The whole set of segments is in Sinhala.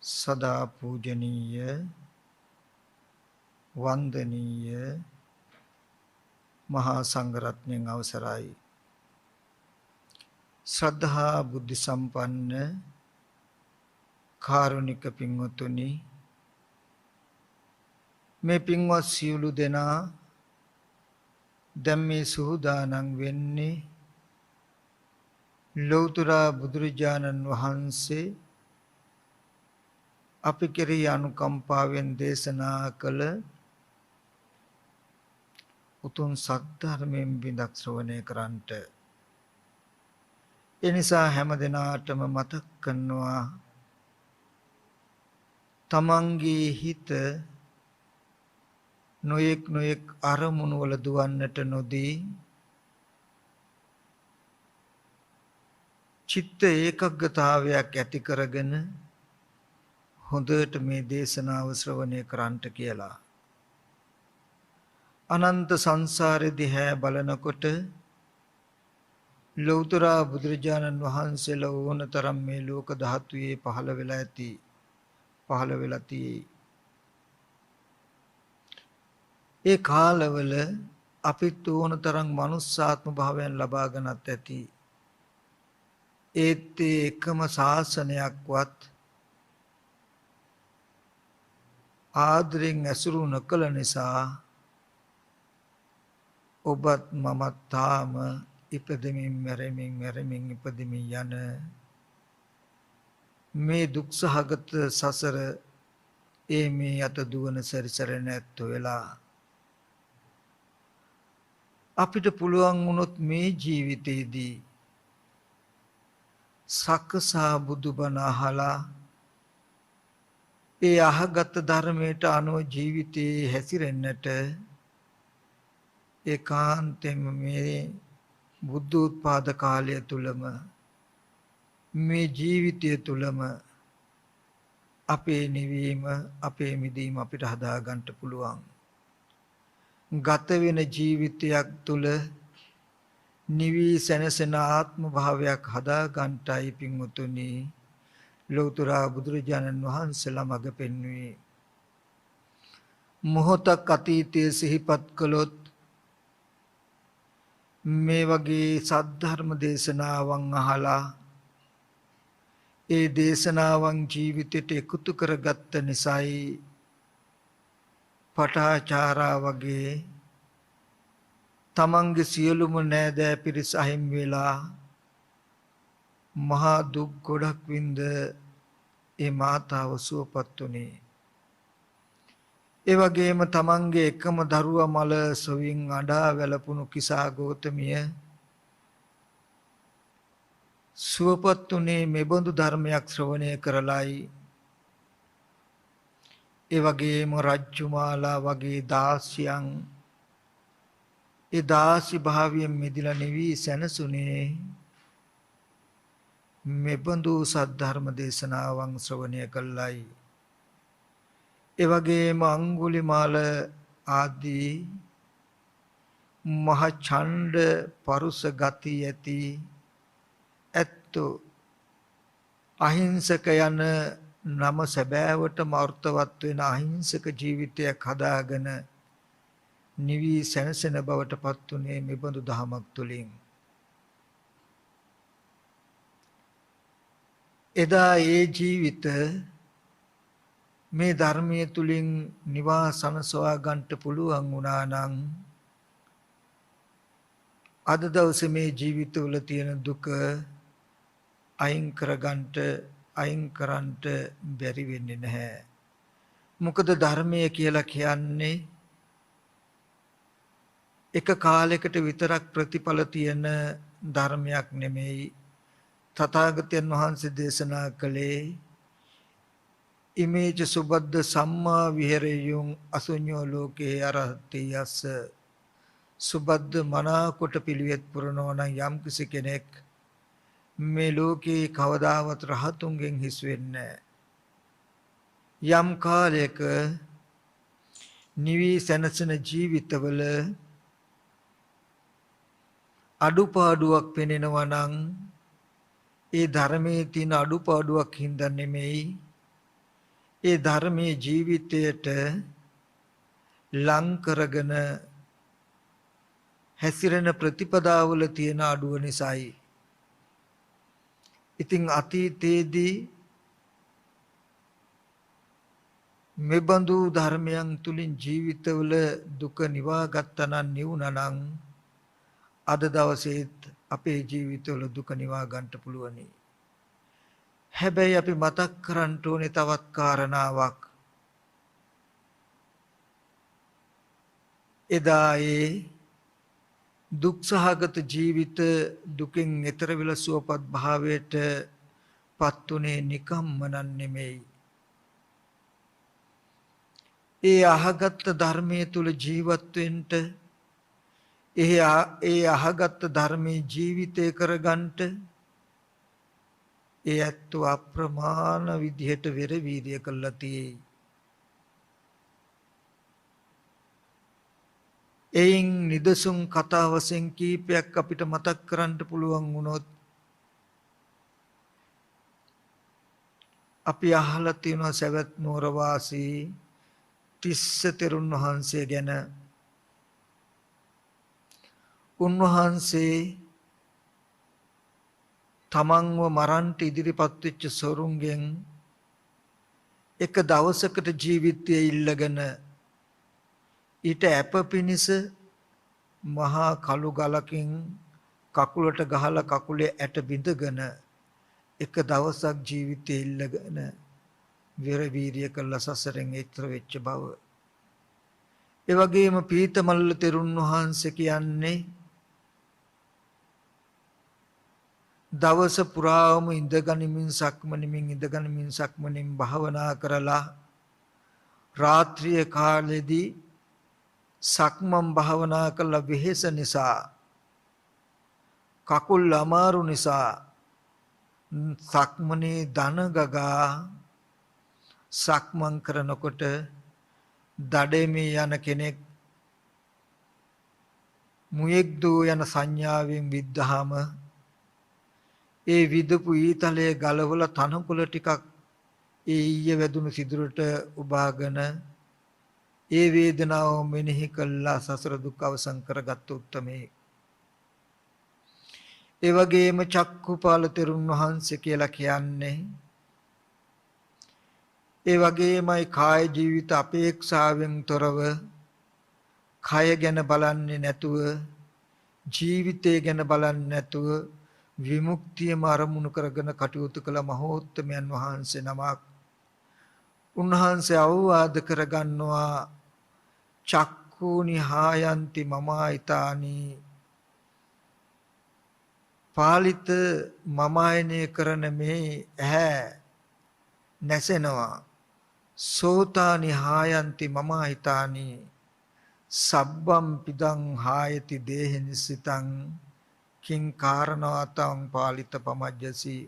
सदा पूजनीय वंदनीय මහා සංඝරත්නයන් අවසරයි ශ්‍රද්ධා බුද්ධ සම්පන්න කාරුණික පින්වතුනි මේ පින්වත් සියලු දෙනා දැන් මේ සූදානම් වෙන්නේ ලෞතර බුදුරජාණන් වහන්සේ අපි කෙරෙහි අනුකම්පාවෙන් දේශනා කළ උතුම් සද්ධර්මයෙන් බිඳක් ශ්‍රවණය කරන්ට. ඒ නිසා හැම දිනාටම මතක් කරනවා තමන්ගේ හිත නොයෙක් අරමුණු වල දුවන්නට නොදී චිත්ත ඒකග්ගතාවයක් ඇති කරගෙන හොඳට මේ දේශනාව ශ්‍රවණය කරන්ට කියලා. අනන්ත සංසාරේ දිහා බලනකොට ලෞතර බුදුරජාණන් වහන්සේලා ඕනතරම් මේ ලෝක ධාතුවේ පහළ වෙලා ඇති පහළ වෙලා තියෙයි. ඒ කාලවල අපිත් ඕනතරම් මනුස්සාත්ම භාවයන් ලබාගෙනත් ඇති. ඒත් එකම ශාසනයක්වත් ආදරෙන් ඇසුරු නොකළ නිසා ඔබත් මමත් තාම ඉපදෙමින් මැරෙමින් ඉපදෙමින් යන මේ දුක්සහගත සසර මේ අත දුවන සැරිසර නැත්තෝ වෙලා අපිට පුළුවන් වුණොත් මේ ජීවිතේදී සකසා බුදුබණ අහලා ඒ අහගත් ධර්මයට අනුව ජීවිතේ හැසිරෙන්නට ඒකාන්තයෙන්ම මේ බුද්ධ උත්පාද කාලය තුලම මේ ජීවිතය තුලම අපේ නිවීම අපේ මිදීම අපිට හදා ගන්න පුළුවන්. ගත වෙන ජීවිතයක් තුල නිවි සැනසෙන ආත්ම භාවයක් හදා ගන්නටයි පින්වතුනි ලෞතර බුදුරජාණන් වහන්සේලා මඟ පෙන්වුවේ. මොහොතක් අතීතයේ සිහිපත් කළොත් මේ වගේ සද්ධර්ම දේශනාවන් අහලා ඒ දේශනාවන් ජීවිතයට එකතු කරගත්ත නිසායි පටාචාරා වගේ තමන්ගේ සියලුම නෑදෑ පිරිස අහිමි වෙලා මහා දුක් ගොඩක් විඳ ඒ මාතාව සුවපත් උනේ. ඒ වගේම තමන්ගේ එකම දරුවා මල සොවින් අඬා වැළපුණු කිසා ගෞතමිය සුවපත් උනේ මෙබඳු ධර්මයක් ශ්‍රවණය කරලයි. ඒ වගේම රජ්ජුමාලා වගේ දාසියන් ඒ දාසි භාවයෙන් මිදලා නිවි සැනසුනේ මෙබඳු සද්ධර්ම දේශනාවන් ශ්‍රවණය කළයි. ඒ වගේම අඟුලිමාල ආදී මහ ඡණ්ඩ පරුස ගති ඇති ඇත්තෝ අහිංසක යන නම සැබෑවටම අර්ථවත් වෙන අහිංසක ජීවිතයක් හදාගෙන නිවි සැනසෙන බවට පත් උනේ මෙබඳු දහමක් තුලින්. එදා ඒ ජීවිත මේ ධර්මයේ තුලින් නිවාසනසවා ගන්නට පුළුවන් වුණා නම් අද දවසේ මේ ජීවිතවල තියෙන දුක අයින් කරන්නට බැරි වෙන්නේ නැහැ. මොකද ධර්මය කියලා කියන්නේ එක කාලයකට විතරක් ප්‍රතිඵල තියෙන ධර්මයක් නෙමෙයි. තථාගතයන් වහන්සේ දේශනා කළේ ඉමේච සුබද්ද සම්මා විහෙරයුං අසුඤ්ඤෝ ලෝකේ අරහති යස. සුබද්ද මනාකොට පිළිවෙත් පුරනවා නම් යම් කිසි කෙනෙක් මේ ලෝකේ කවදාවත් රහතුන්ගෙන් හිස් වෙන්නේ යම් කාලයක නිවි සැනසෙන ජීවිතවල අඩුපාඩුවක් පෙනෙනවා නම් ඒ ධර්මයේ තියෙන අඩුපාඩුවක් හින්දා නෙමෙයි ඒ ධර්මයේ ජීවිතයට ලං කරගෙන හැසිරෙන ප්‍රතිපදාවල තියෙන අඩුව නිසායි. ඉතින් අතීතයේදී මෙබඳු ධර්මයන් තුලින් ජීවිතවල දුක නිවා ගත්තා නම් නිවුණා නම් අද දවසේත් අපේ ජීවිතවල දුක නිවා ගන්නට පුළුවනි. හැබැයි අපි මතක් කරන්න ඕනේ තවත් කාරණාවක්. එදා ඒ දුක්සහගත ජීවිත දුකින් එතර වෙලා සුවපත් භාවයට පත්ුනේ නිකම්ම නෙමෙයි. ඒ අහගත් ධර්මයේ තුල ජීවත් වෙන්න ඒ අහගත් ධර්මයේ ජීවිතය කරගන්නට ඒ ඇත්ත අප්‍රමාණ විදිහට වෙර වීර්ය කළා තියෙයි. එයින් නිදසුන් කතා වශයෙන් කීපයක් අපිට මතක් කරන්න පුළුවන් වුණොත් අපි අහලා තියෙනවා සවැත් නුවර වාසී තිස්ස තෙරුන් වහන්සේ ගැන. උන්වහන්සේ තමන්ව මරන්ට ඉදිරිපත් වෙච්ච සොරුන්ගෙන් එක දවසකට ජීවිතය ඉල්ලගෙන ඊට අප පිනිස මහා කළු ගලකින් කකුලට ගහලා කකුලේ ඇට බිඳගෙන එක දවසක් ජීවිතය ඉල්ලගෙන විර වීර්ය කළ සසරෙන් ඈතර වෙච්ච බව. ඒ වගේම පීතමල්ල තෙරුන් වහන්සේ කියන්නේ දවස පුරාම ඉඳගනිමින් සක්මනින් භාවනා කරලා රාත්‍රියේ කාලෙදී සක්මන් භාවනා කළ වෙහෙස නිසා කකුල් අමාරු නිසා සක්මනේ දන ගගා සක්මන් කරනකොට දඩේමේ යන කෙනෙක් මුයෙක් දෝ යන සංඥාවෙන් විද්ධාම ඒ විදපු ඊතලයේ ගලවලා තනකොළ ටිකක් ඒ ඊයේ වැදුණු සිදුරට උබාගෙන ඒ වේදනාව මෙනෙහි කළා සසර දුක් අවසන් කරගත් උත්තමේ. ඒ වගේම චක්කුපාල තෙරුන් වහන්සේ කියලා කියන්නේ ඒ වගේමයි කාය ජීවිත අපේක්ෂාවෙන් තොරව කය ගැන බලන්නේ නැතුව ජීවිතය ගැන බලන්නේ නැතුව විමුක්තියම අරමුණු කරගෙන කටයුතු කළ මහෝත්තමයන් වහන්සේ නමක්. උන්වහන්සේ අවවාද කරගන්නවා චක්කූනි හායන්ති මමායිතානි පාලිත මමායනය කරන මේ ඇහැ නැසෙනවා. සෝතානි හායන්ති මමායිතානි සබ්බම් පිදං හායති දේහනිසිතං කිං කාරණාතං පාලිත පමජ්ජසි.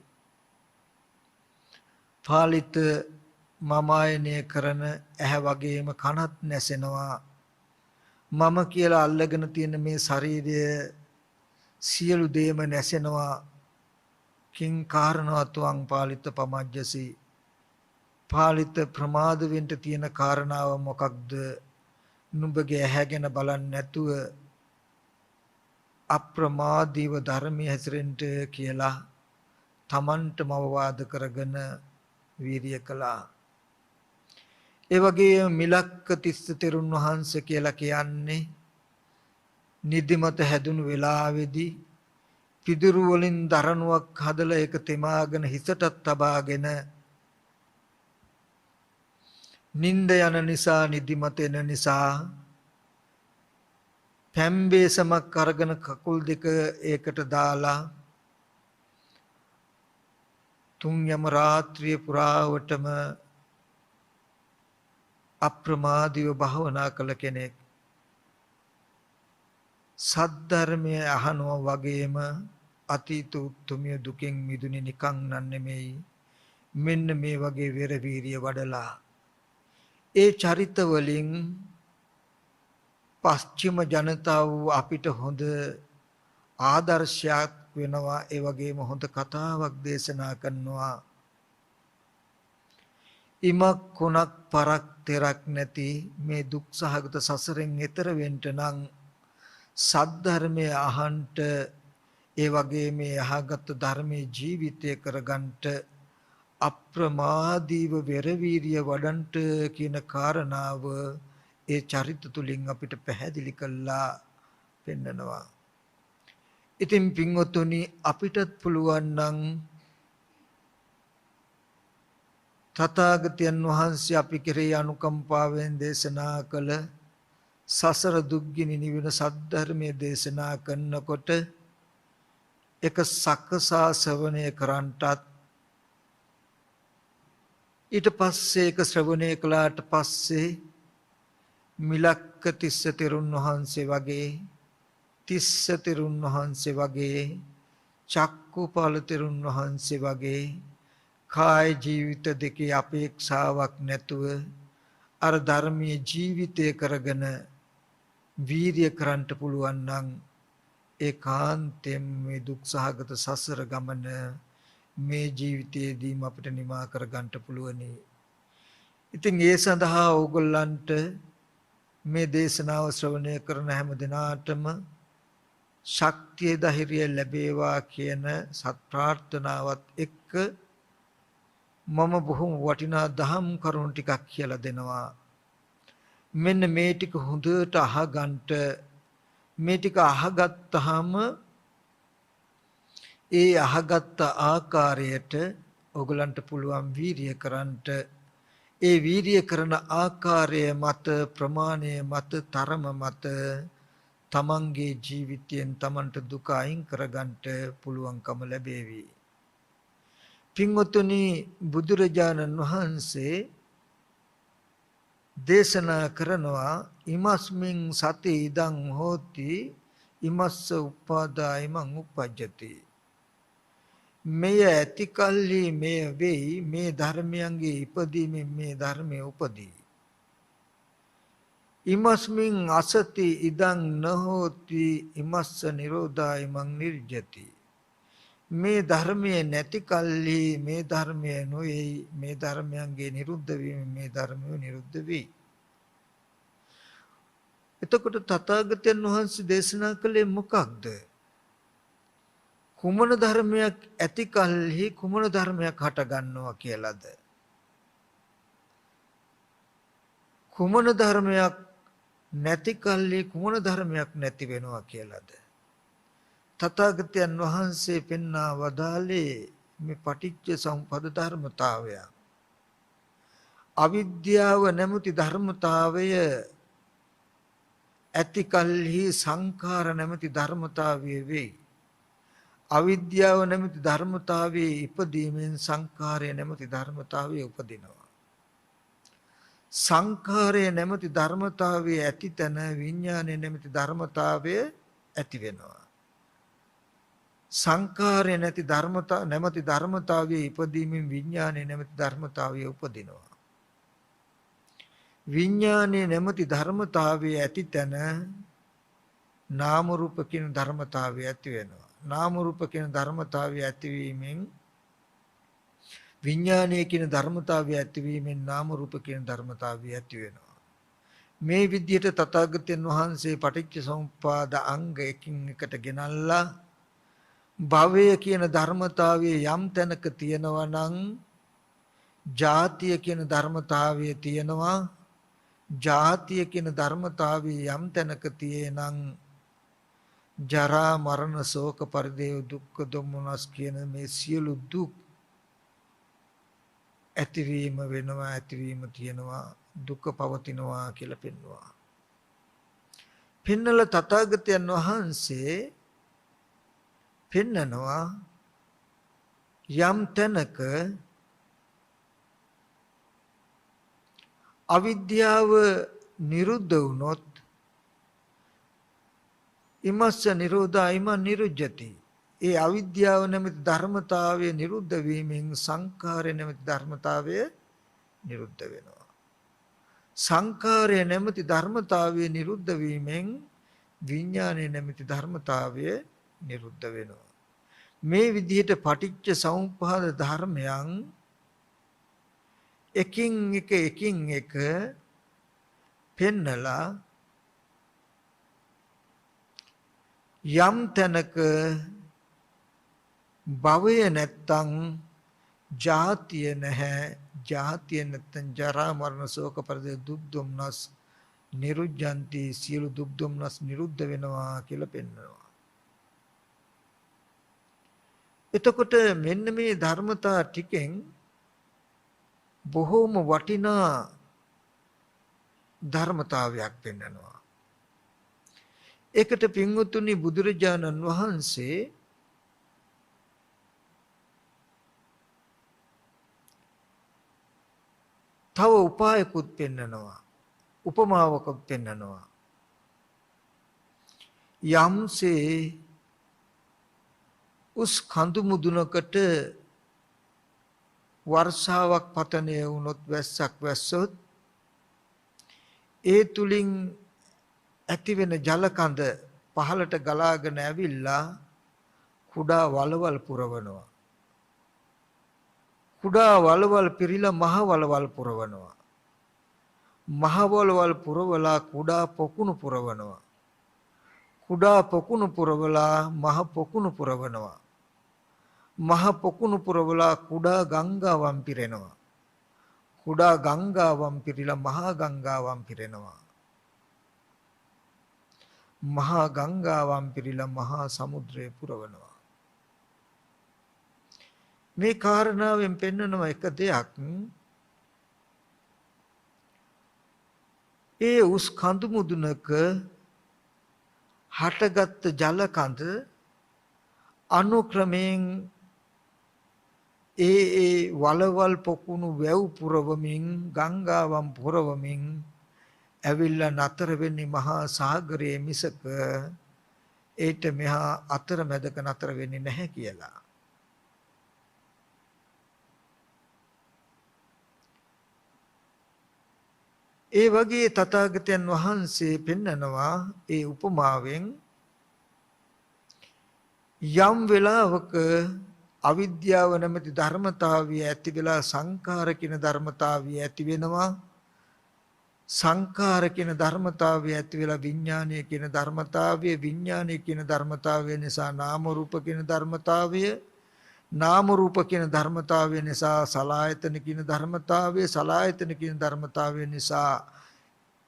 පාලිත මමායනය කරන ඇහැ වගේම කනත් නැසෙනවා. මම කියලා අල්ලගෙන තියෙන මේ ශරීරය සියලු දේම නැසෙනවා. කිං කාරණාතං පාලිත පමජ්ජසි. පාලිත ප්‍රමාද වෙන්න තියෙන කාරණාව මොකක්ද? නුඹගේ ඇහැ ගැන බලන්නේ නැතුව අප්‍රමාදීව ධර්මයේ හැසිරෙන්න කියලා තමන්ටම අවවාද කරගෙන වීරිය කළා. ඒ වගේම මිලක්ක තිස්ස තෙරුන් වහන්සේ කියලා කියන්නේ නිදිමත හැදුණු වෙලාවේදී පිදුරු වලින් දරණුවක් හදලා ඒක තෙමාගෙන හිසටත් තබාගෙන නිින්ද යන නිසා නිදිමත එන නිසා පැම්බේසමක් අරගෙන කකුල් දෙක ඒකට දාලා තුන් යම රාත්‍රිය පුරාවටම අප්‍රමාදීව භාවනා කළ කෙනෙක්. සද්ධර්මය අහනවා වගේම අතීත උතුමිය දුකෙන් මිදුනේ නිකන් නෙමෙයි. මෙන්න මේ වගේ වෙර වීරිය වඩලා ඒ චරිත වලින් පස්චිම ජනතාව අපිට හොඳ ආදර්ශයක් වෙනවා. ඒ වගේම හොඳ කතාවක් දේශනා කරනවා. ඉමක් කොනක් පරක් තෙරක් නැති මේ දුක් සහගත සසරෙන් එතර වෙන්න නම් සද්ධර්මයේ අහන්ට ඒ වගේ මේ අහගත් ධර්මයේ ජීවිතය කරගන්නට අප්‍රමාදීව වෙරවීරිය වඩන්ට කියන කාරණාව ඒ චරිත තුලින් අපිට පැහැදිලි කළා පෙන්නනවා. ඉතින් පින්වතුනි අපිටත් පුළුවන් නම් තථාගතයන් වහන්සේ අපි කෙරෙහි අනුකම්පාවෙන් දේශනා කළ සසර දුක්ගිනි නිවන සද්ධර්මයේ දේශනා කරනකොට එක සක්කසා ශ්‍රවණය කරන්ටත් ඊට පස්සේ එක ශ්‍රවණය කළාට පස්සේ මිලක්ක තිස්ස තෙරුන් වහන්සේ වගේ තිස්ස තෙරුන් වහන්සේ වගේ චක්කුපාල තෙරුන් වහන්සේ වගේ කාය ජීවිත දෙකේ අපේක්ෂාවක් නැතුව අර ධර්මයේ ජීවිතය කරගෙන වීරිය කරන්නට පුළුවන් නම් ඒකාන්තයෙන් මේ දුක් සහගත සසර ගමන මේ ජීවිතයේදීම අපිට නිමා කර ගන්නට පුළුවනි. ඉතින් ඒ සඳහා ඕගොල්ලන්ට මේ දේශනාව ශ්‍රවණය කරන හැම දිනාටම ශක්තිය ධෛර්යය ලැබේවා කියන සත් ප්‍රාර්ථනාවත් එක්ක මම බොහොම වටිනා දහම් කරුණු ටිකක් කියලා දෙනවා. මෙන්න මේ ටික හොඳට අහගන්න. මේ ටික අහගත්තාම ඒ අහගත්ත ආකාරයට ඔයගලන්ට පුළුවන් වීරිය කරන්නට. ඒ වීරිය කරන ආකාරය මත ප්‍රමාණය මත තරම මත තමන්ගේ ජීවිතයෙන් තමන්ට දුක අයින් කරගන්නට පුළුවන්කම ලැබේවි. පින්වතුනි බුදුරජාණන් වහන්සේ දේශනා කරනවා ඉමස්මින් සති ඉදං හෝති ඉමස්ස උපාදායමං උපජ්ජති. මෙය ඇති කල්හි මෙය වෙයි මේ ධර්මයන්ගේ ඉපදීමෙන් මේ ධර්මයේ උපදී. ඉමස්මින් අසති ඉදං නහෝති ඉමස්ස නිරෝධායමං නිර්ජති. මේ ධර්මයේ නැති කල්හි මේ ධර්මය නොවේ මේ ධර්මයන්ගේ නිරුද්ධ වීම මේ ධර්මය නිරුද්ධ වේ. එතකොට තථාගතයන් වහන්සේ දේශනා කළේ මොකක්ද? කුමන ධර්මයක් ඇති කල්හි කුමන ධර්මයක් හට ගන්නවා කියලාද? කුමන ධර්මයක් නැති කල්හි කුමන ධර්මයක් නැති වෙනවා කියලාද? තථාගතයන් වහන්සේ පෙන්වා වදාළේ මේ පටිච්ච සමුප්පාද ධර්මතාවය. අවිද්‍යාව නැමැති ධර්මතාවය ඇති කල්හි සංඛාර නැමැති ධර්මතාවය වේ. අවිද්‍යාව නැමැති ධර්මතාවයේ ඉපදීමෙන් සංඛාරය නැමැති ධර්මතාවය උපදිනවා. සංඛාරය නැමැති ධර්මතාවයේ ඇති තැන විඥානය නැමැති ධර්මතාවය ඇති වෙනවා. සංඛාරය නැති නැමැති ධර්මතාවයේ ඉපදීමෙන් විඥානය නැමැති ධර්මතාවය උපදිනවා. විඥානයේ නැමැති ධර්මතාවයේ ඇති තැන නාම රූප කියන ධර්මතාවය ඇති වෙනවා. නාම රූප කියන ධර්මතාවය ඇතිවීමෙන් විඥානයේ කියන ධර්මතාවය ඇතිවීමෙන් නාම රූප කියන ධර්මතාවය ඇති වෙනවා. මේ විදිහට තථාගතයන් වහන්සේ පටිච්ච සමුප්පාද අංග එකින් එකට ගෙනල්ලා භවය කියන ධර්මතාවයේ යම් තැනක තියෙනවා නම් ජාතිය කියන ධර්මතාවය තියෙනවා. ජාතිය කියන ධර්මතාවයේ යම් තැනක තියෙනනම් ජරා මරණ ශෝක පරිදේව දුක්ඛ දොම්නස් කියන මේ සියලු දුක් ඇතිවීම වෙනවා ඇතිවීම තියෙනවා දුක පවතිනවා කියලා පෙන්වනවා. පෙන්නල තථාගතයන් වහන්සේ පෙන්නනවා යම් තැනක අවිද්‍යාව නිරුද්ධ වුණොත් ඉමස්ස නිරෝධායම නිරුජ්ජති. ඒ අවිද්‍යාව නැමැති ධර්මතාවය නිරුද්ධ වීමෙන් සංඛාරය නැමැති ධර්මතාවය නිරුද්ධ වෙනවා. සංඛාරය නැමැති ධර්මතාවය නිරුද්ධ වීමෙන් විඥානය නැමැති ධර්මතාවය නිරුද්ධ වෙනවා. මේ විදිහට පටිච්ච සමුප්පාද ධර්මයන් එකින් එක පෙන්නලා යම් තැනක භවය නැත්තම් ජාතිය නැහැ, ජාතිය නැත්තම් ජරා මරණ ශෝක පරිදේ දුක් දුම්නස් නිරුද්ධಂತಿ, සියලු දුක් දුම්නස් නිරුද්ධ වෙනවා කියලා පෙන්වනවා. එතකොට මෙන්න මේ ධර්මතා ටිකෙන් බොහෝම වටිනා ධර්මතාවයක් පෙන්වනවා. ඒකට පින්වතුනි බුදුරජාණන් වහන්සේ තව උපායකුත් පෙන්නනවා, උපමාවකුත් පෙන්නනවා. යම්සේ උස් කඳු මුදුනකට වර්ෂාවක් පතනය වුණොත්, වැස්සක් වැස්සොත් ඒ තුලින් ඇතිවෙන ජල කඳ පහළට ගලාගෙන ඇවිල්ලා කුඩා වලවල් පුරවනවා. කුඩා වලවල් පිරීලා මහ වලවල් පුරවනවා. මහ වලවල් පුරවලා කුඩා පොකුණු පුරවනවා. කුඩා පොකුණු පුරවලා මහ පොකුණු පුරවනවා. මහ පොකුණු පුරවලා කුඩා ගංගාවන් පිරෙනවා. කුඩා ගංගාවන් පිරීලා මහා ගංගාවන් පිරෙනවා. මහා ගංගාවන් පිරීලා මහා සමුද්‍රය පුරවනවා. මේ කාරණාවෙන් පෙන්වනවා එක දෙයක්. ඒ උස් කඳු මුදුනක හටගත් ජල කඳ අනුක්‍රමයෙන් ඒ වලවල් පොකුණු වැව් පුරවමින්, ගංගාවන් පුරවමින් ඇවිල්ලා නතර වෙන්නේ මහා සාගරයේ මිසක ඒට මෙහා අතරමැදක නතර වෙන්නේ නැහැ කියලා. ඒ වගේ තථාගතයන් වහන්සේ පෙන්නනවා ඒ උපමාවෙන් යම් වෙලාවක අවිද්‍යාව නැමැති ධර්මතාවය ඇති වෙලා සංඛාර කියන ධර්මතාවය ඇති වෙනවා. සංඛාර කියන ධර්මතාවය ඇති වෙලා විඥානය කියන ධර්මතාවය, විඥානය කියන ධර්මතාවය නිසා නාම රූප කියන ධර්මතාවය, නාම රූප කියන ධර්මතාවය නිසා සලආයතන කියන ධර්මතාවය, සලආයතන කියන ධර්මතාවය නිසා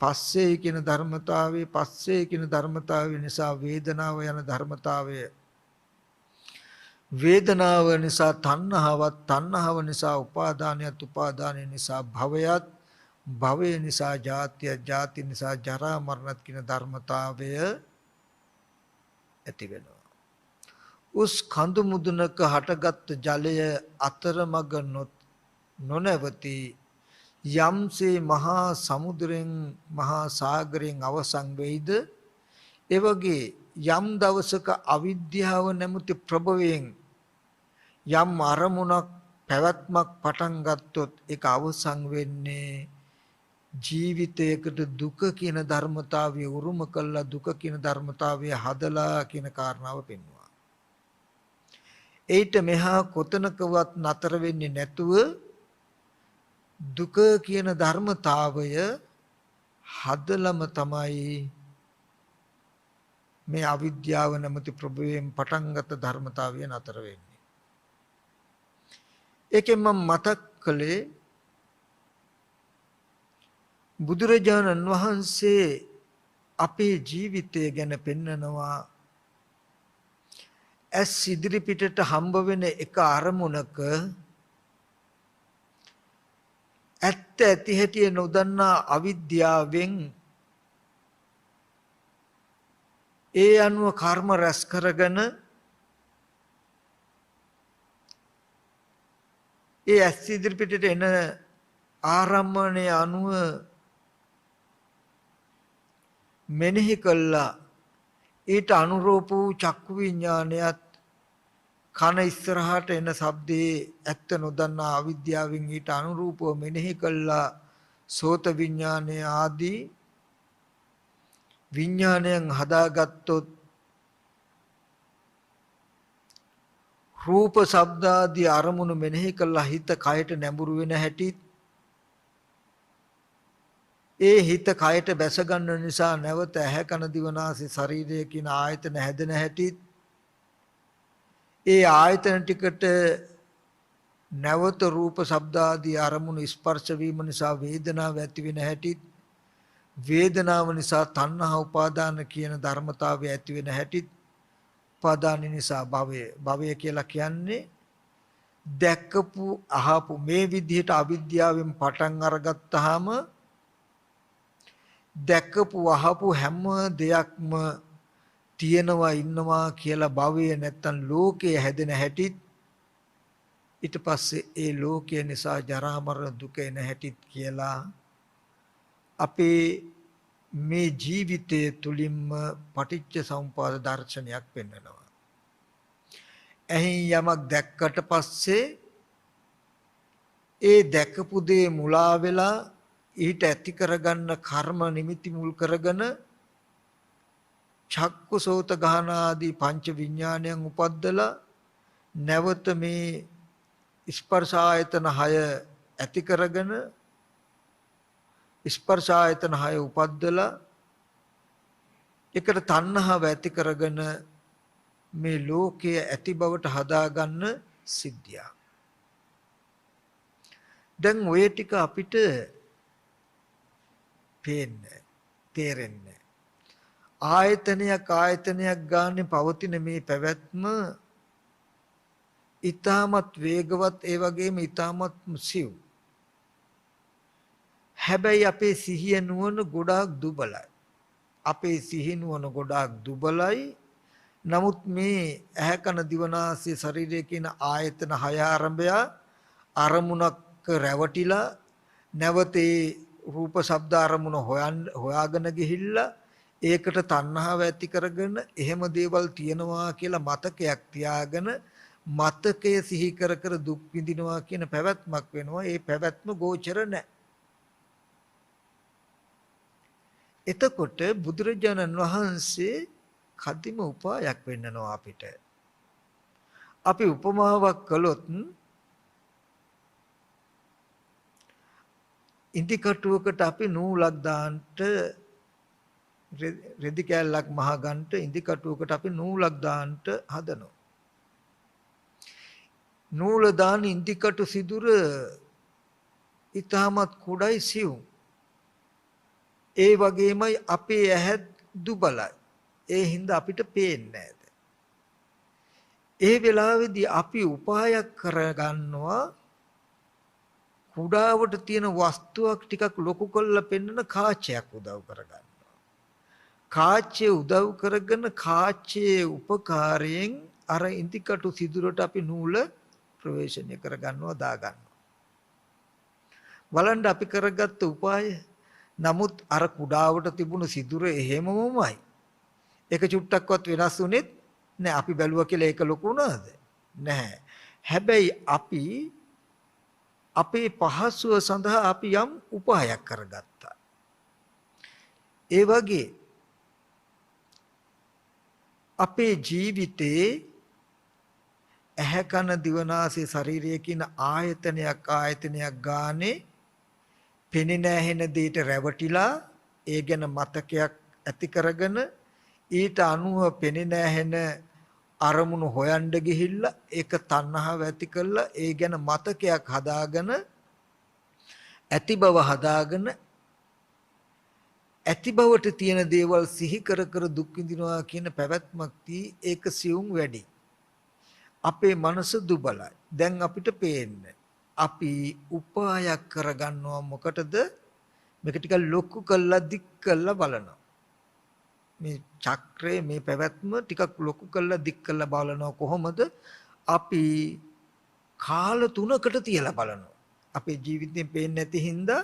පස්සේ කියන ධර්මතාවය, පස්සේ කියන ධර්මතාවය නිසා වේදනාව යන ධර්මතාවය, වේදනාව නිසා තණ්හාවත්, තණ්හාව නිසා උපාදානයත්, උපාදානය නිසා භවයත්, භවය නිසා ජාතිය, ජාති නිසා ජරා මරණත් කියන ධර්මතාවය ඇති වෙනවා. උස් කඳු මුදුනක හටගත් ජලය අතරමඟ නොනැවති යම්සේ මහා සමුද්‍රයෙන්, මහා සාගරයෙන් අවසන් වෙයිද, ඒ වගේ යම් දවසක අවිද්‍යාව නැමැති ප්‍රභවයෙන් යම් අරමුණක්, පැවැත්මක් පටන් ගත්තොත් ඒක අවසන් වෙන්නේ ජීවිතයකට දුක කියන ධර්මතාවය උරුම කළා, දුක කියන ධර්මතාවය හදලා කියන කාරණාව පෙන්වනවා. ඒිට මෙහා කොතනකවත් නතර වෙන්නේ නැතුව දුක කියන ධර්මතාවය හදලම තමයි මේ අවිද්‍යාව නැමැති ප්‍රභවයෙන් පටන්ගත් ධර්මතාවය නතර වෙන්නේ. ඒකෙන් මම මතක් කළේ බුදුරජාණන් වහන්සේ අපේ ජීවිතය ගැන පෙන්නනවා. ඇස් ඉදිරි පිටට හම්බ වෙන එක අරමුණක ඇත්ත ඇති හැටි නොදන්නා අවිද්‍යාවෙන් ඒ අනුව කර්ම රැස් කරගෙන ඒ ඇස් ඉදිරි පිටට එන ආරම්මණය අනුව මෙනෙහි කළා. ඊට අනුරූප වූ චක්කු විඥානයත් කන ඉස්සරහට එන ශබ්දේ ඇත්ත නොදන්නා අවිද්‍යාවෙන් ඊට අනුරූපව මෙනෙහි කළා. සෝත විඥානය ආදී විඥානයන් හදාගත්තොත් රූප ශබ්ද ආදී අරමුණු මෙනෙහි කළා. හිත කයට නැඹුරු වෙන හැටි, ඒ හිත කයට බැස ගන්න නිසා නැවත ඇහැ කන දිව නාසය ශරීරය කියන ආයතන හැදෙන හැටි ඒ ආයතන ටිකට නැවත රූප ශබ්ද ආදී අරමුණු ස්පර්ශ වීම නිසා වේදනාව ඇති වෙන හැටි වේදනාව නිසා තණ්හා උපාදාන කියන ධර්මතාවය ඇති වෙන හැටි උපාදාන නිසා භවය කියලා කියන්නේ දැක්කපු අහපු මේ විදිහට අවිද්‍යාවෙන් පටන් අරගත්තාම දැක්කපු අහපු හැම දෙයක්ම තියෙනවා ඉන්නවා කියලා භවය නැත්තම් ලෝකයේ හැදෙන හැටිත් ඊට පස්සේ ඒ ලෝකය නිසා ජරා මරණ දුක එන හැටිත් කියලා අපේ මේ ජීවිතය තුලින්ම පටිච්ච සමුප්පාද දර්ශනයක් පෙන්වනවා. එහින් යමක් දැක්කට පස්සේ ඒ දැකපු දේ මුලා වෙලා ඊට ඇති කරගන්න කර්ම නිමිති මුල් කරගෙන චක්කු සෝත ගාන ආදී පංච විඥානයන් උපද්දලා නැවත මේ ස්පර්ශ ආයතන 6 ඇති කරගෙන ස්පර්ශ ආයතන 6 උපද්දලා එකට තණ්හාව ඇති කරගෙන මේ ලෝකයේ ඇති බවට හදාගන්න සිද්ධිය. දැන් ඔය ටික අපිට පේන්නේ තේරෙන්නේ ආයතනයක් ගානේ පවතින මේ පැවැත්ම ඊටමත් වේගවත් ඒ වගේම ඊටමත් සිව්. හැබැයි අපේ සිහිය නුවණ ගොඩාක් දුබලයි. අපේ සිහිය නුවණ ගොඩාක් දුබලයි. නමුත් මේ ඇහැ කන දිව නාසය ශරීරය කියන ආයතන 6 ආරම්භය අරමුණක් රැවටිලා නැවතේ රූප ශබ්ද අරමුණ හොයාගෙන ගිහිල්ලා ඒකට තණ්හාව ඇති කරගෙන එහෙම දේවල් තියෙනවා කියලා මතකයක් තියාගෙන මතකය සිහි කර කර දුක් විඳිනවා කියන පැවැත්මක් වෙනවා. ඒ පැවැත්ම ගෝචර නැහැ. එතකොට බුදුරජාණන් වහන්සේ කදිම උපායක් වෙන්නනවා අපිට. අපි උපමාවක් කළොත් ඉන්දි කටුවකට අපි නූලක් දාන්නට රෙදි කෑල්ලක් මහ ගන්නට ඉන්දි කටුවකට අපි නූලක් දාන්නට හදනවා. නූල දාන ඉන්දි කටු සිදුර ඊටමත් කුඩයි සිවුම්. ඒ වගේමයි අපේ ඇහත් දුබලයි. ඒ හින්දා අපිට පේන්නේ නැහැ. ඒ වෙලාවේදී අපි උපායක් කරගන්නවා කුඩාවට තියෙන වස්තුවක් ටිකක් ලොකු කරලා පෙන්වන කාචයක් උදව් කරගන්නවා. කාචය උදව් කරගෙන කාචයේ උපකාරයෙන් අර ඉන්දිකටු සිදුරට අපි නූල ප්‍රවේශණය කරගන්නවා දාගන්නවා. බලන්න අපි කරගත්ත උපාය. නමුත් අර කුඩාවට තිබුණු සිදුර එහෙමමමයි. ඒක චුට්ටක්වත් වෙනස් වුනේත් නෑ. අපි බැලුවා කියලා ඒක ලොකු වුණාද? නැහැ. හැබැයි අපි අපේ පහසුව සඳහා අපි යම් උපායක් කරගත්තා. ඒ වගේ අපේ ජීවිතේ ඇහැ කන දිව නාසය ශරීරය කියන ආයතනයක් ගානේ පෙනෙන ඇහෙන දෙයට රැවටිලා ඒ ගැන මතකයක් ඇති කරගෙන ඊට අනුව පෙනෙන ඇහෙන අරමුණු හොයන්න ගිහිල්ලා ඒක තණ්හාව ඇති කරලා ඒ ගැන මතකයක් හදාගෙන ඇති බව හදාගෙන ඇති බවට තියෙන දේවල් සිහි කර කර දුක් විඳිනවා කියන පැවැත්මක් තී ඒක සියුම් වැඩි. අපේ මනස දුබලයි. දැන් අපිට පේන්නේ අපි උපායක් කරගන්නවා මොකටද? මේක ටිකක් ලොකු කළා දික් කළා බලනවා. මේ චක්‍රයේ මේ පැවැත්ම ටිකක් ලොකු කළා දික් කළා බලනවා. කොහොමද? අපි කාල 3කට තියලා බලනවා. අපේ ජීවිතේ පේන්නේ නැති හින්දා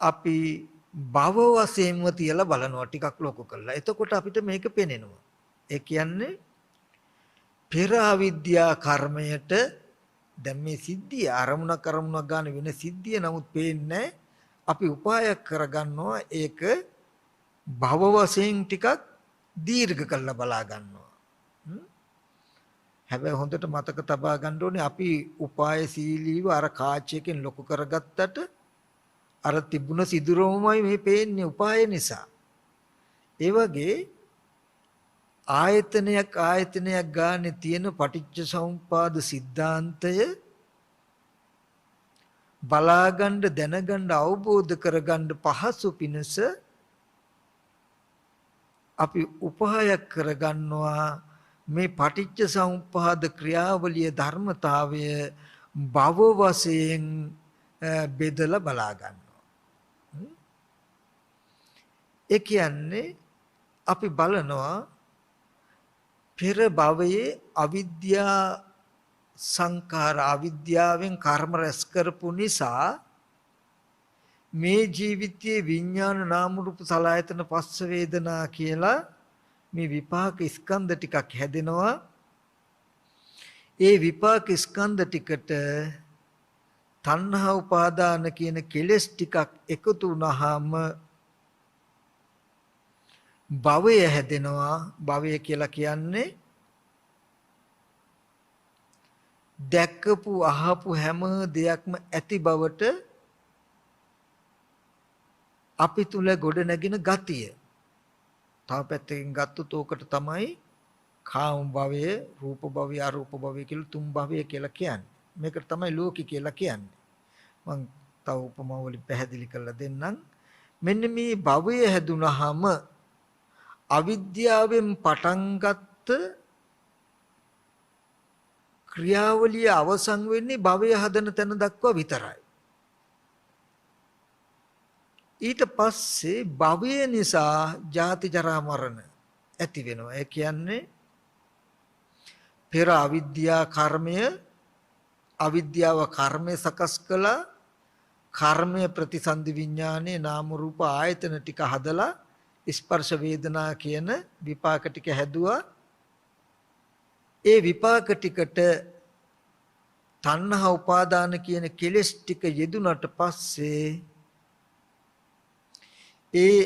අපි භව වශයෙන්ම තියලා බලනවා ටිකක් ලොකු කළා. එතකොට අපිට මේක පේනෙනවා. ඒ කියන්නේ පෙර අවිද්‍යා කර්මයට දැන් මේ සිද්ධිය අරමුණක් ගන්න වෙන සිද්ධිය නමුත් පේන්නේ අපි උපායක් කරගන්නවා ඒක භව වශයෙන් ටිකක් දීර්ඝ කරලා බලා ගන්නවා. හැබැයි හොඳට මතක තබා ගන්න ඕනේ අපි උපායශීලීව අර කාචයකින් ලොකු කරගත්තට අර තිබුණ සිදුරමමයි මේ පේන්නේ උපාය නිසා. ඒ වගේ ආයතනයක් ගානේ තියෙන පටිච්ච සමුප්පාද સિદ્ધාන්තය බලාගන්න දැනගන්න අවබෝධ කරගන්න පහසු පිණිස අපි උපහායක් කරගන්නවා මේ පටිච්ච සමුප්පාද ක්‍රියාවලිය ධර්මතාවය භව වශයෙන් බෙදලා බලා ගන්නවා. ඒ කියන්නේ අපි බලනවා පෙර භවයේ අවිද්‍යා සංඛාර අවිද්‍යාවෙන් කර්ම රැස් කරපු නිසා මේ ජීවිතයේ විඥාන නාම රූප සලආයතන පස්ස වේදනා කියලා මේ විපාක ස්කන්ධ ටිකක් හැදෙනවා. ඒ විපාක ස්කන්ධ ටිකට තණ්හා උපාදාන කියන කෙලෙස් ටිකක් එකතු වුණාම භවය හැදෙනවා. භවය කියලා කියන්නේ දැක්කපු අහපු හැම දෙයක්ම ඇති බවට අපි තුල ගොඩ නැගින ගතිය. තව පැත්තකින් ගත්තොත් ඕකට තමයි කාම භවය, රූප භවය, අරූප භවය කියලා තුන් භවය කියලා කියන්නේ. මේකට තමයි ලෝකي කියලා කියන්නේ. මම තව උපමා වලින් පැහැදිලි කරලා දෙන්නම්. මෙන්න මේ භවය හැදුනහම අවිද්‍යාවෙන් පටන් ගත්ත ක්‍රියාවලිය අවසන් වෙන්නේ භවය හදන තැන දක්වා විතරයි. ඊට පස්සේ භවය නිසා ජාති ජරා මරණ ඇති වෙනවා. ඒ කියන්නේ පෙර අවිද්‍යාව කර්මය සකස් කළා. කර්මය ප්‍රතිසන්දි විඥානේ නාම රූප ආයතන ටික හදලා ස්පර්ශ වේදනා කියන විපාක ටික හැදුවා. ඒ විපාක ටිකට තණ්හා උපාදාන කියන කෙලෙස් ටික යෙදුනට පස්සේ ඒ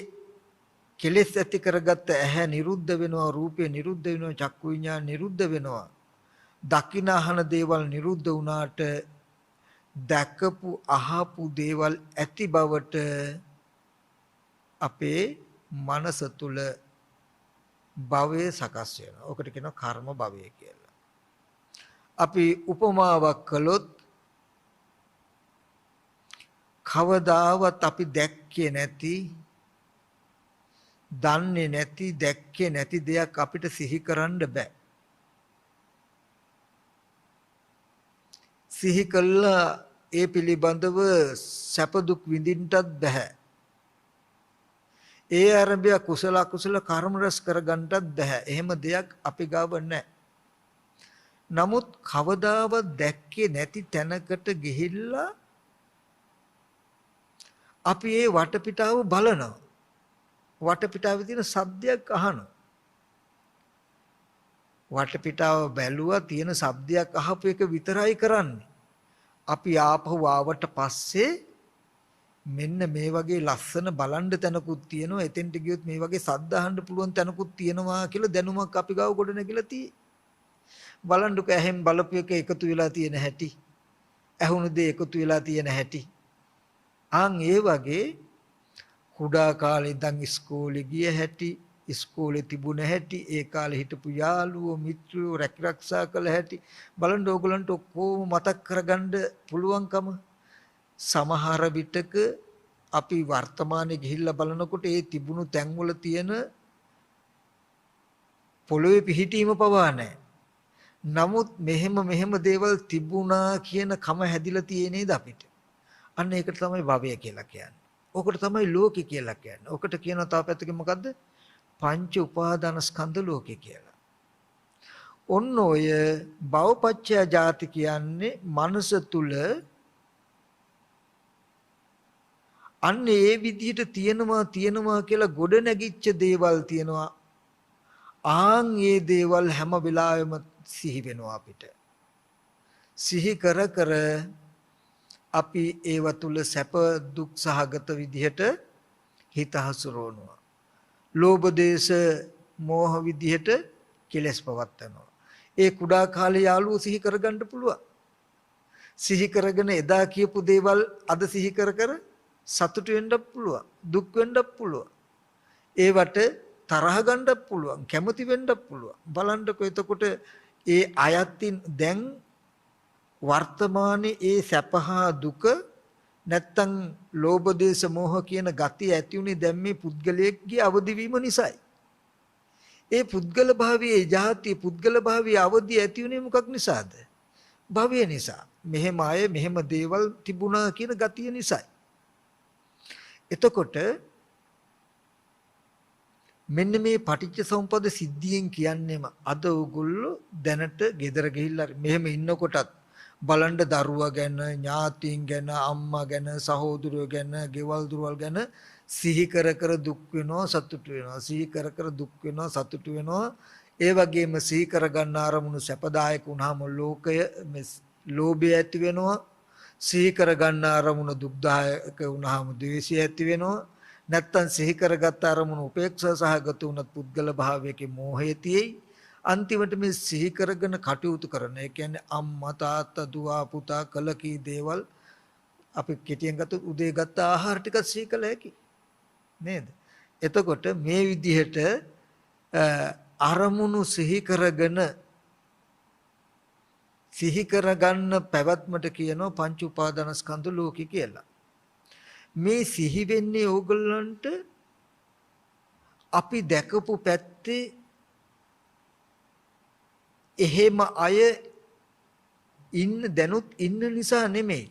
කෙලෙස් ඇති කරගත්ත ඇහැ නිරුද්ධ වෙනවා, රූපය නිරුද්ධ වෙනවා, චක්කු විඤ්ඤාණ නිරුද්ධ වෙනවා. දකින අහන දේවල් නිරුද්ධ වුණාට දැකපු අහපු දේවල් ඇති බවට අපේ මනස තුල භවය සකස් වෙනවා. ඔකට කියනවා කර්ම භවය කියලා. අපි උපමාවක් කළොත් කවදාවත් අපි දැක්කේ නැති, දන්නේ නැති, දැක්කේ නැති දෙයක් අපිට සිහි කරන්න බෑ. සිහි කළා ඒ පිළිබඳව සැප දුක් විඳින්නටත් බෑ. ඒ ආරම්භය කුසල අකුසල කර්ම රැස් කරගන්නටත් බෑ. එහෙම දෙයක් අපි ගාව නැහැ. නමුත් කවදාවත් දැක්කේ නැති තැනකට ගිහිල්ලා අපි ඒ වටපිටාව බලනවා. වටපිටාවේ තියෙන ශබ්දයක් අහනවා. වටපිටාව බැලුවා තියෙන ශබ්දයක් අහපු එක විතරයි කරන්නේ. අපි ආපහු ආවට පස්සේ මෙන්න මේ වගේ ලස්සන බලන්න තැනකුත් තියෙනවා. එතෙන්ට ගියොත් මේ වගේ සද්ද අහන්න පුළුවන් තැනකුත් තියෙනවා කියලා දැනුමක් අපි ගාව ගොඩ නැගිලා තියෙයි. බලන්නක ඇහෙන් බලපු එක එකතු වෙලා තියෙන හැටි. ඇහුණු දේ එකතු වෙලා තියෙන හැටි. ඒ වගේ කුඩා කාලේ ඉඳන් ඉස්කෝලේ ගිය හැටි, ඉස්කෝලේ තිබුණ හැටි, ඒ කාලේ හිටපු යාළුවෝ මිත්‍රයෝ රැකිරක්ෂා කළ හැටි බලන්න ඕගලන්ට ඔක්කොම මතක් කරගන්න පුළුවන්කම. සමහර විටක අපි වර්තමානයේ ගිහිල්ලා බලනකොට ඒ තිබුණු තැන්වල තියෙන පොළොවේ පිහිටීම පවා නැහැ. නමුත් මෙහෙම දේවල් තිබුණා කියන කම හැදිලා තියෙ නේද අපිට. අන්න ඒකට තමයි භවය කියලා කියන්නේ. ඔකට තමයි ලෝකේ කියලා කියන්නේ. ඔකට කියනවා තව පැත්තකින් මොකද්ද? පංච උපාදාන ස්කන්ධ ලෝකේ කියලා. ඔන්න ඔය භවපච්චය ජාති කියන්නේ මනස තුල අන්න ඒ විදිහට තියෙනවා කියලා ගොඩ නැගිච්ච දේවල් තියෙනවා. ඒ දේවල් හැම වෙලාවෙම සිහි වෙනවා අපිට. සිහි කර කර අපි ඒව තුල සැප දුක් සහගත විදිහට හිත හසුරවනවා. ලෝභ දේශ මෝහ විදිහට කෙලස් පවත්නවා. ඒ කුඩා කාලේ යාළුවෝ සිහි කරගන්න පුළුවන්. සිහි කරගෙන එදා කියපු දේවල් අද සිහි කර කර සතුට වෙන්නත් පුළුවන්. දුක් වෙන්නත් පුළුවන්. ඒවට තරහ ගන්නත් පුළුවන්. කැමති වෙන්නත් පුළුවන්. බලන්නකො එතකොට ඒ අයත්ින් දැන් වර්තමානයේ ඒ සැපහා දුක නැත්තම් ලෝභ දේශ මොහ කියන ගති ඇති උනේ දැන් මේ පුද්ගලයෙක්ගේ අවදි වීම නිසායි. ඒ පුද්ගල භාවයේ ජාති පුද්ගල භාවයේ අවදි ඇති උනේ මොකක් නිසාද? භවය නිසා. මෙහෙම අය මෙහෙම දේවල් තිබුණා කියන ගතිය නිසායි. එතකොට මෙන්න මේ පටිච්ච සමුප්පාද සිද්ධියෙන් කියන්නේම අද ඕගොල්ලෝ දැනට ගෙදර ගිහිල්ලා මෙහෙම ඉන්නකොටත් බලන්න දරුවා ගැන ඥාතීන් ගැන අම්මා ගැන සහෝදරයෝ ගැන ගෙවල් දොරවල් ගැන සිහි කර කර දුක් වෙනවා සතුට වෙනවා සිහි කර කර දුක් වෙනවා සතුට වෙනවා ඒ වගේම සිහි කර ගන්න අරමුණු සැපදායක වුණාම ලෝකය ලෝභය ඇති වෙනවා සිහි කර ගන්න අරමුණු දුක්දායක වුණාම ද්වේෂය ඇති වෙනවා නැත්තම් සිහි කරගත් අරමුණු උපේක්ෂා සහගත වුණත් පුද්ගල භාවයක මෝහය තියෙයි අන්තිමට මේ සිහි කරගෙන කටයුතු කරන ඒ කියන්නේ අම්මා තාත්තා දුව පුතා කළ කී දේවල් අපි කෙටියෙන් ගත්තොත් උදේ ගත්ත ආහාර ටික සිහි කළ හැකි නේද එතකොට මේ විදිහට අරමුණු සිහි කරගන්න පැවැත්මට කියනවා පංච උපාදානස්කන්ධ ලෝකේ කියලා මේ සිහි වෙන්නේ ඕගොල්ලන්ට අපි දැකපු පැත්තේ එහෙම අය දැනුත් ඉන්න නිසා නෙමෙයි.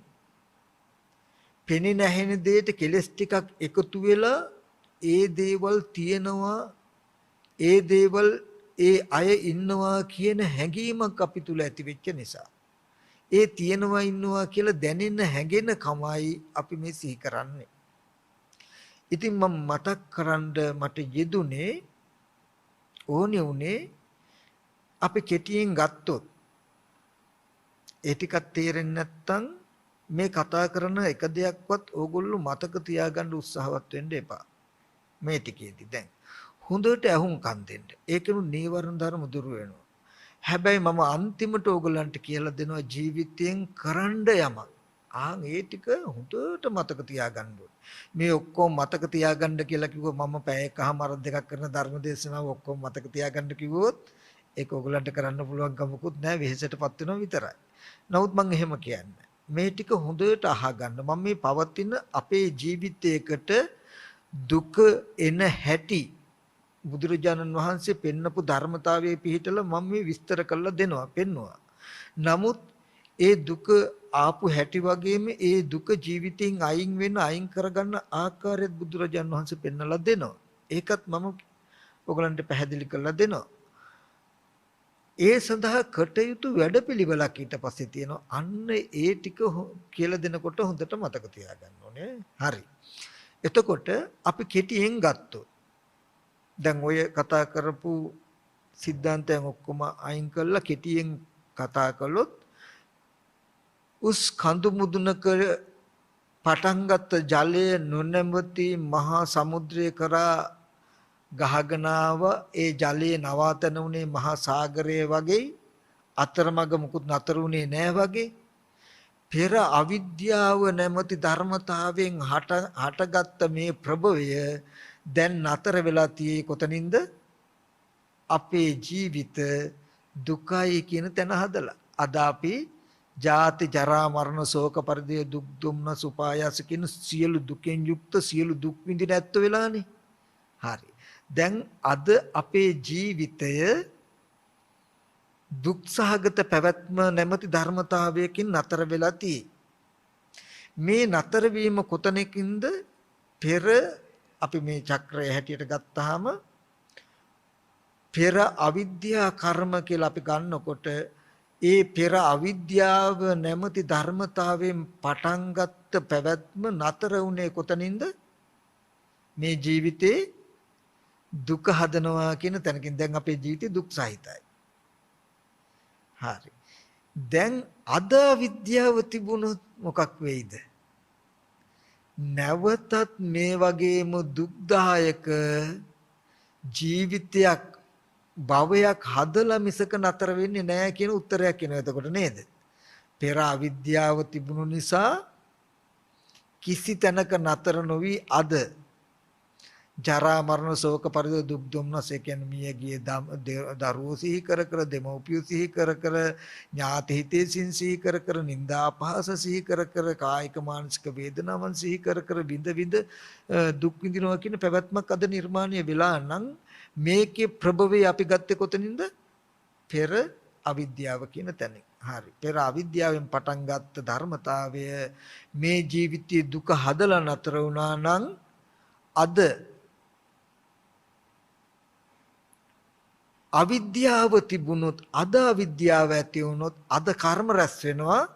පෙනෙන නැහෙන දෙයට කෙලස් ටිකක් එකතු වෙලා ඒ දේවල් තියෙනවා ඒ දේවල් ඒ අය ඉන්නවා කියන හැඟීමක් අපි තුල ඇති වෙච්ච නිසා. ඒ තියෙනවා ඉන්නවා කියලා දැනෙන්න හැඟෙන කමයි අපි මේ සිහි කරන්නේ. ඉතින් මම මතක් කරන්න මට යෙදුනේ ඕනේ උනේ අපි කෙටියෙන් ගත්තොත් ඒ ටිකක් තේරෙන්නේ නැත්නම් මේ කතා කරන එක දෙයක්වත් ඕගොල්ලෝ මතක තියාගන්න උත්සාහවත් වෙන්න එපා. මේ ටිකේදී දැන් හොඳට අහුම්කම් දෙන්න. ඒකෙනු නීවරණ ධර්ම දුර වෙනවා. හැබැයි මම අන්තිමට ඕගොල්ලන්ට කියලා දෙනවා ජීවිතයෙන් කරන්න යමක්. ඒ ටික හොඳට මතක තියාගන්න ඕනේ. මේ ඔක්කොම මතක තියාගන්න කියලා කිව්වොත් මම පැය එකමාර දෙකක් කරන ධර්ම දේශනාව ඔක්කොම මතක තියාගන්න කිව්වොත් ඒක ඕගොල්ලන්ට කරන්න පුළුවන් කමකුත් නැහැ වෙහෙසටපත් වෙනවා විතරයි. නමුත් මම එහෙම කියන්නේ මේ ටික හොඳට අහගන්න. මම මේ පවතින අපේ ජීවිතයකට දුක එන හැටි බුදුරජාණන් වහන්සේ පෙන්නපු ධර්මතාවයේ පිහිටලා මම මේ විස්තර කරලා දෙනවා පෙන්නවා. නමුත් ඒ දුක ආපු හැටි වගේම ඒ දුක ජීවිතෙන් අයින් කරගන්න ආකාරයත් බුදුරජාණන් වහන්සේ පෙන්නලා දෙනවා. ඒකත් මම ඔයගලන්ට පැහැදිලි කරලා දෙනවා. ඒ සඳහා කටයුතු වැඩපිළිවෙලක් ඊට පස්සේ තියෙනවා. අන්න ඒ ටික කියලා දෙනකොට හොඳට මතක තියාගන්න ඕනේ. හරි. එතකොට අපි කෙටියෙන් ගත්තොත් දැන් ඔය කතා කරපු සිද්ධාන්තයන් ඔක්කොම අයින් කරලා කෙටියෙන් කතා කළොත් උස් කඳු මුදුනක පටන් ගත්ත ජලය නොනැවති මහා සමුද්‍රය කරා ගහගෙන ආව ඒ ජලයේ නවාතන උනේ මහා සාගරය වගේ අතරමඟ මුකුත් නතර උනේ නෑ වගේ පෙර අවිද්‍යාව නැමැති ධර්මතාවයෙන් හටගත්ත මේ ප්‍රභවය දැන් නතර වෙලා තියෙයි කොතනින්ද අපේ ජීවිත දුකයි කියන තැන හදලා අද අපි ජාති ජරා මරණ ශෝක පරිදේ දුක් දුම්නස උපායාස කියන සියලු දුකෙන් යුක්ත සියලු දුක් විඳින ඇත්ත වෙලානේ හරි දැන් අද අපේ ජීවිතය දුක් සහගත පැවැත්ම නැමැති ධර්මතාවයකින් නතර වෙලා තියෙයි මේ නතර වීම කොතනකින්ද පෙර අපි මේ චක්‍රය හැටියට ගත්තාම පෙර අවිද්‍යා කර්ම කියලා අපි ගන්නකොට ඒ පෙර අවිද්‍යාව නැමැති ධර්මතාවයෙන් පටන් ගත්ත පැවැත්ම නතර වුණේ කොතනින්ද මේ ජීවිතේ දුක හදනවා කියන තැනකින් දැන් අපේ ජීවිතේ දුක් සහිතයි හරි දැන් අද විද්‍යාව තිබුණොත් මොකක් වෙයිද නැවතත් මේ වගේම දුක්දායක ජීවිතයක් භවයක් හදලා මිසක නතර වෙන්නේ නැහැ කියන උත්තරයක් එනවා එතකොට නේද පෙර අවිද්‍යාව තිබුණු නිසා කිසි තැනක නතර නොවි අද ජරා මරණ ශෝක පරිදේ දුක් දුම්නස් ඒ කියන්නේ මිය ගිය දරුවෝ සිහි කර කර දෙමව්පියෝ සිහි කර කර ඥාති හිතේසින් සිහි කර කර නිന്ദා අපහාස සිහි කර කර කායික මානසික වේදනාවන් සිහි කර කර විඳ විඳ දුක් විඳිනවා කියන පැවැත්මක් අද නිර්මාණය වෙලා නම් මේකේ ප්‍රභවය අපි ගත්තේ කොතනින්ද? පෙර අවිද්‍යාව කියන තැනින්. හරි. පෙර අවිද්‍යාවෙන් පටන් ගත්ත ධර්මතාවය මේ ජීවිතයේ දුක හදලා නතර වුණා නම් අද අවිද්‍යාව තිබුණොත් අද අවිද්‍යාව ඇති වුණොත් අද කර්ම රැස් වෙනවා.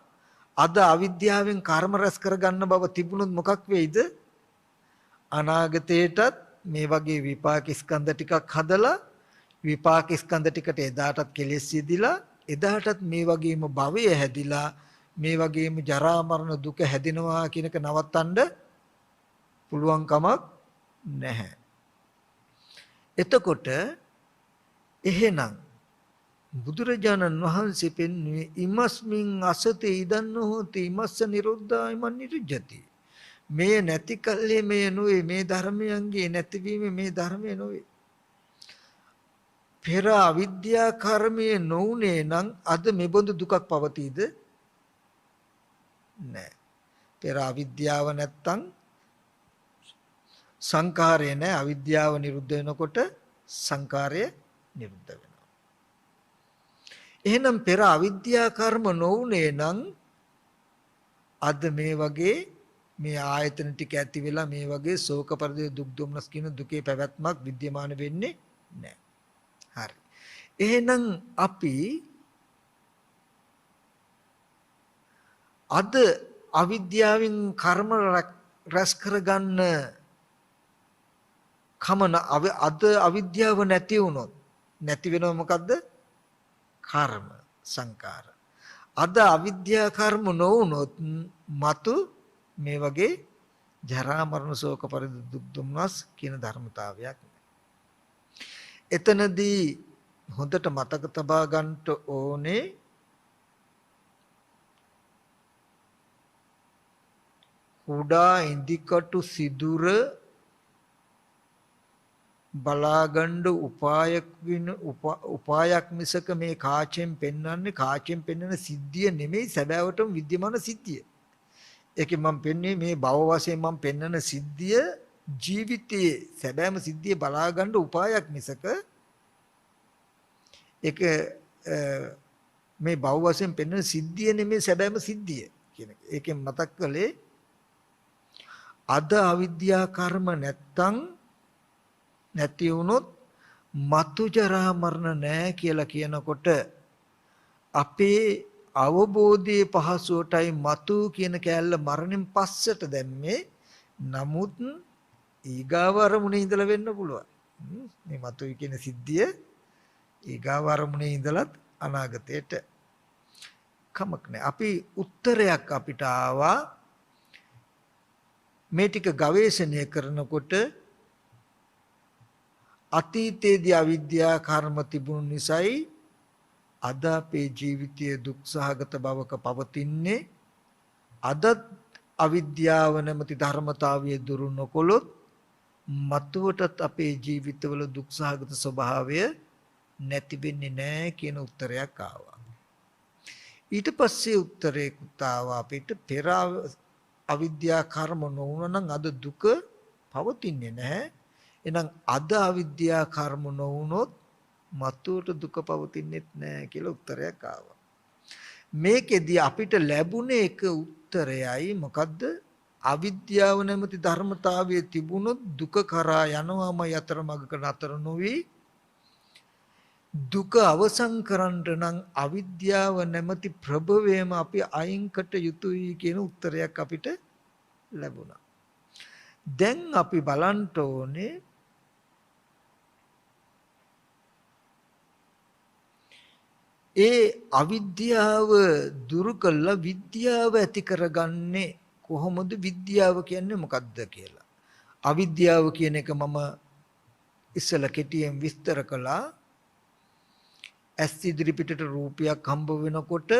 අද අවිද්‍යාවෙන් කර්ම රැස් කරගන්න බව තිබුණොත් මොකක් වෙයිද? අනාගතයටත් මේ වගේ විපාක ස්කන්ධ ටිකක් හදලා විපාක ස්කන්ධ ටිකට එදාටත් කෙලෙස් යෙදිලා එදාටත් මේ වගේම භවය හැදිලා මේ වගේම ජරා මරණ දුක හැදෙනවා කියන එක නවත්තන්න පුළුවන් කමක් නැහැ. එතකොට එහෙනම් බුදුරජාණන් වහන්සේ පෙන්වුවේ ඉමස්මින් අසතේ ඉදන්න හොති ඉමස්ස නිරෝධාය මන් නිරුජ්ජති. මේ නැති කල්ලේ මේ නොවේ මේ ධර්මයන්ගේ නැතිවීම මේ ධර්මය නොවේ. පෙර අවිද්‍යා කර්මයේ නොඋනේ නම් අද මෙබඳු දුකක් පවතීද? නැහැ. පෙර අවිද්‍යාව නැත්තම් සංඛාරය නැහැ. අවිද්‍යාව නිරුද්ධ වෙනකොට සංඛාරය නිරුද්ධ වෙනවා. එහෙනම් පෙර අවිද්‍යා කර්ම නොඋනේ නම් අද මේ වගේ මේ ආයතන ටික ඇති වෙලා මේ වගේ ශෝක පරිදේ දුක් දුම්නස් කියන දුකේ පැවැත්මක් विद्यमान වෙන්නේ නැහැ. හරි. එහෙනම් අපි අද අවිද්‍යාවෙන් කර්ම රැස් කරගන්න කමන අද අවිද්‍යාව නැති වුණොත් නැති වෙනව මොකද්ද? කර්ම සංකාර. අද අවිද්‍යා කර්ම නොවුනොත් මතු මේ වගේ ජරා මරණ ශෝක පරිදේ දුක් දුම්නස් කියන ධර්මතාවයක්. එතනදී හොඳට මතක තබා ගන්නට ඕනේ කුඩා ඉදිකටු සිදුර බලාගණ්ඩ උපායක් මිසක මේ කාචයෙන් පෙන්වන්නේ කාචයෙන් පෙන්වන සිද්ධිය නෙමෙයි සැබෑවටම विद्यमान සිද්ධිය. ඒකේ මම පෙන්වන්නේ මේ භව වශයෙන් මම පෙන්වන සිද්ධිය ජීවිතයේ සැබෑම සිද්ධිය බලාගන්න උපායක් මිසක ඒක මේ භව වශයෙන් පෙන්වන සිද්ධිය නෙමෙයි සැබෑම සිද්ධිය කියන එක. ඒකෙන් මතක් කළේ අද අවිද්‍යා කර්ම නැති වුණොත් මතු ජරා මරණ නැහැ කියලා කියනකොට අපේ අවබෝධයේ පහසුවටයි මතු කියන කැලල මරණයෙන් පස්සට දැම්මේ. නමුත් ඊගාව අරමුණේ ඉඳලා වෙන්න පුළුවන්. මේ මතු කියන සිද්ධිය ඊගාව අරමුණේ ඉඳලත් අනාගතයට කමක් නැහැ. අපි උත්තරයක් අපිට ආවා මේ ටික ගවේෂණය කරනකොට අතීතයේදී අවිද්‍යා කර්ම තිබුණු නිසායි අද අපේ ජීවිතයේ දුක්සහගත බවක පවතින්නේ. අද අවිද්‍යාව නැමැති ධර්මතාවය දුරු නොකොළොත් මතුවටත් අපේ ජීවිතවල දුක්සහගත ස්වභාවය නැති වෙන්නේ නැහැ කියන උත්තරයක් ආවා. ඊට පස්සේ උත්තරයකට ආවා අපිට පෙර අවිද්‍යා කර්ම නොවුණා නම් අද දුක පවතින්නේ නැහැ. එහෙනම් අද අවිද්‍යා කර්ම නොවුනොත් මතුවට දුක පවතින්නේත් නැහැ කියලා උත්තරයක් ආවා. මේකෙදි අපිට ලැබුණේ එක උත්තරයයි මොකද්ද? අවිද්‍යාව නැමැති ධර්මතාවයේ තිබුණොත් දුක කරා යනවාම යතරමඟක නතර නොවි දුක අවසන් කරන්න නම් අවිද්‍යාව නැමැති ප්‍රභවයම අපි අයින්කට යුතුයි කියන උත්තරයක් අපිට ලැබුණා. දැන් අපි බලන්න ඕනේ ඒ අවිද්‍යාව දුරු කළා විද්‍යාව ඇති කරගන්නේ කොහොමද? විද්‍යාව කියන්නේ මොකක්ද කියලා. අවිද්‍යාව කියන එක මම ඉස්සලා කෙටියෙන් විස්තර කළා. ඇස් ඉදිරි පිටට රූපයක් හම්බ වෙනකොට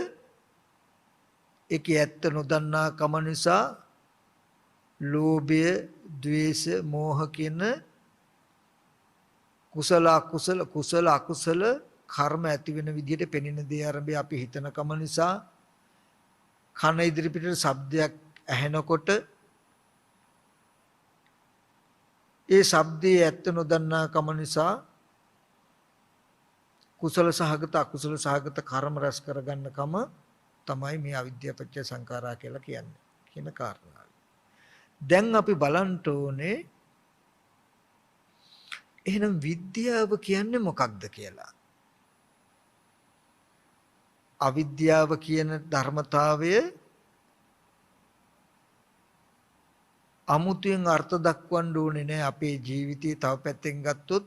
ඒකේ ඇත්ත නොදන්නා කම නිසා ලෝභය, ද්වේෂ, මෝහ කියන කුසල අකුසල කර්ම ඇති වෙන විදිහට පෙනෙන දේ ආරම්භය අපි හිතන කම නිසා කන ඉදිරි පිටට ශබ්දයක් ඇහෙනකොට ඒ ශබ්දයේ ඇත්ත නොදන්නා කම නිසා කුසල සහගත අකුසල සහගත කර්ම රැස් කරගන්න කම තමයි මේ අවිද්‍යාව පත්‍ය සංඛාරා කියලා කියන්නේ කියන කාරණාව. දැන් අපි බලන්න ඕනේ එහෙනම් විද්‍යාව කියන්නේ මොකක්ද කියලා. අවිද්‍යාව කියන ධර්මතාවය අමුතුවෙන් අර්ථ දක්වන්න ඕනේ නෑ අපේ ජීවිතයේ තව පැත්තෙන් ගත්තොත්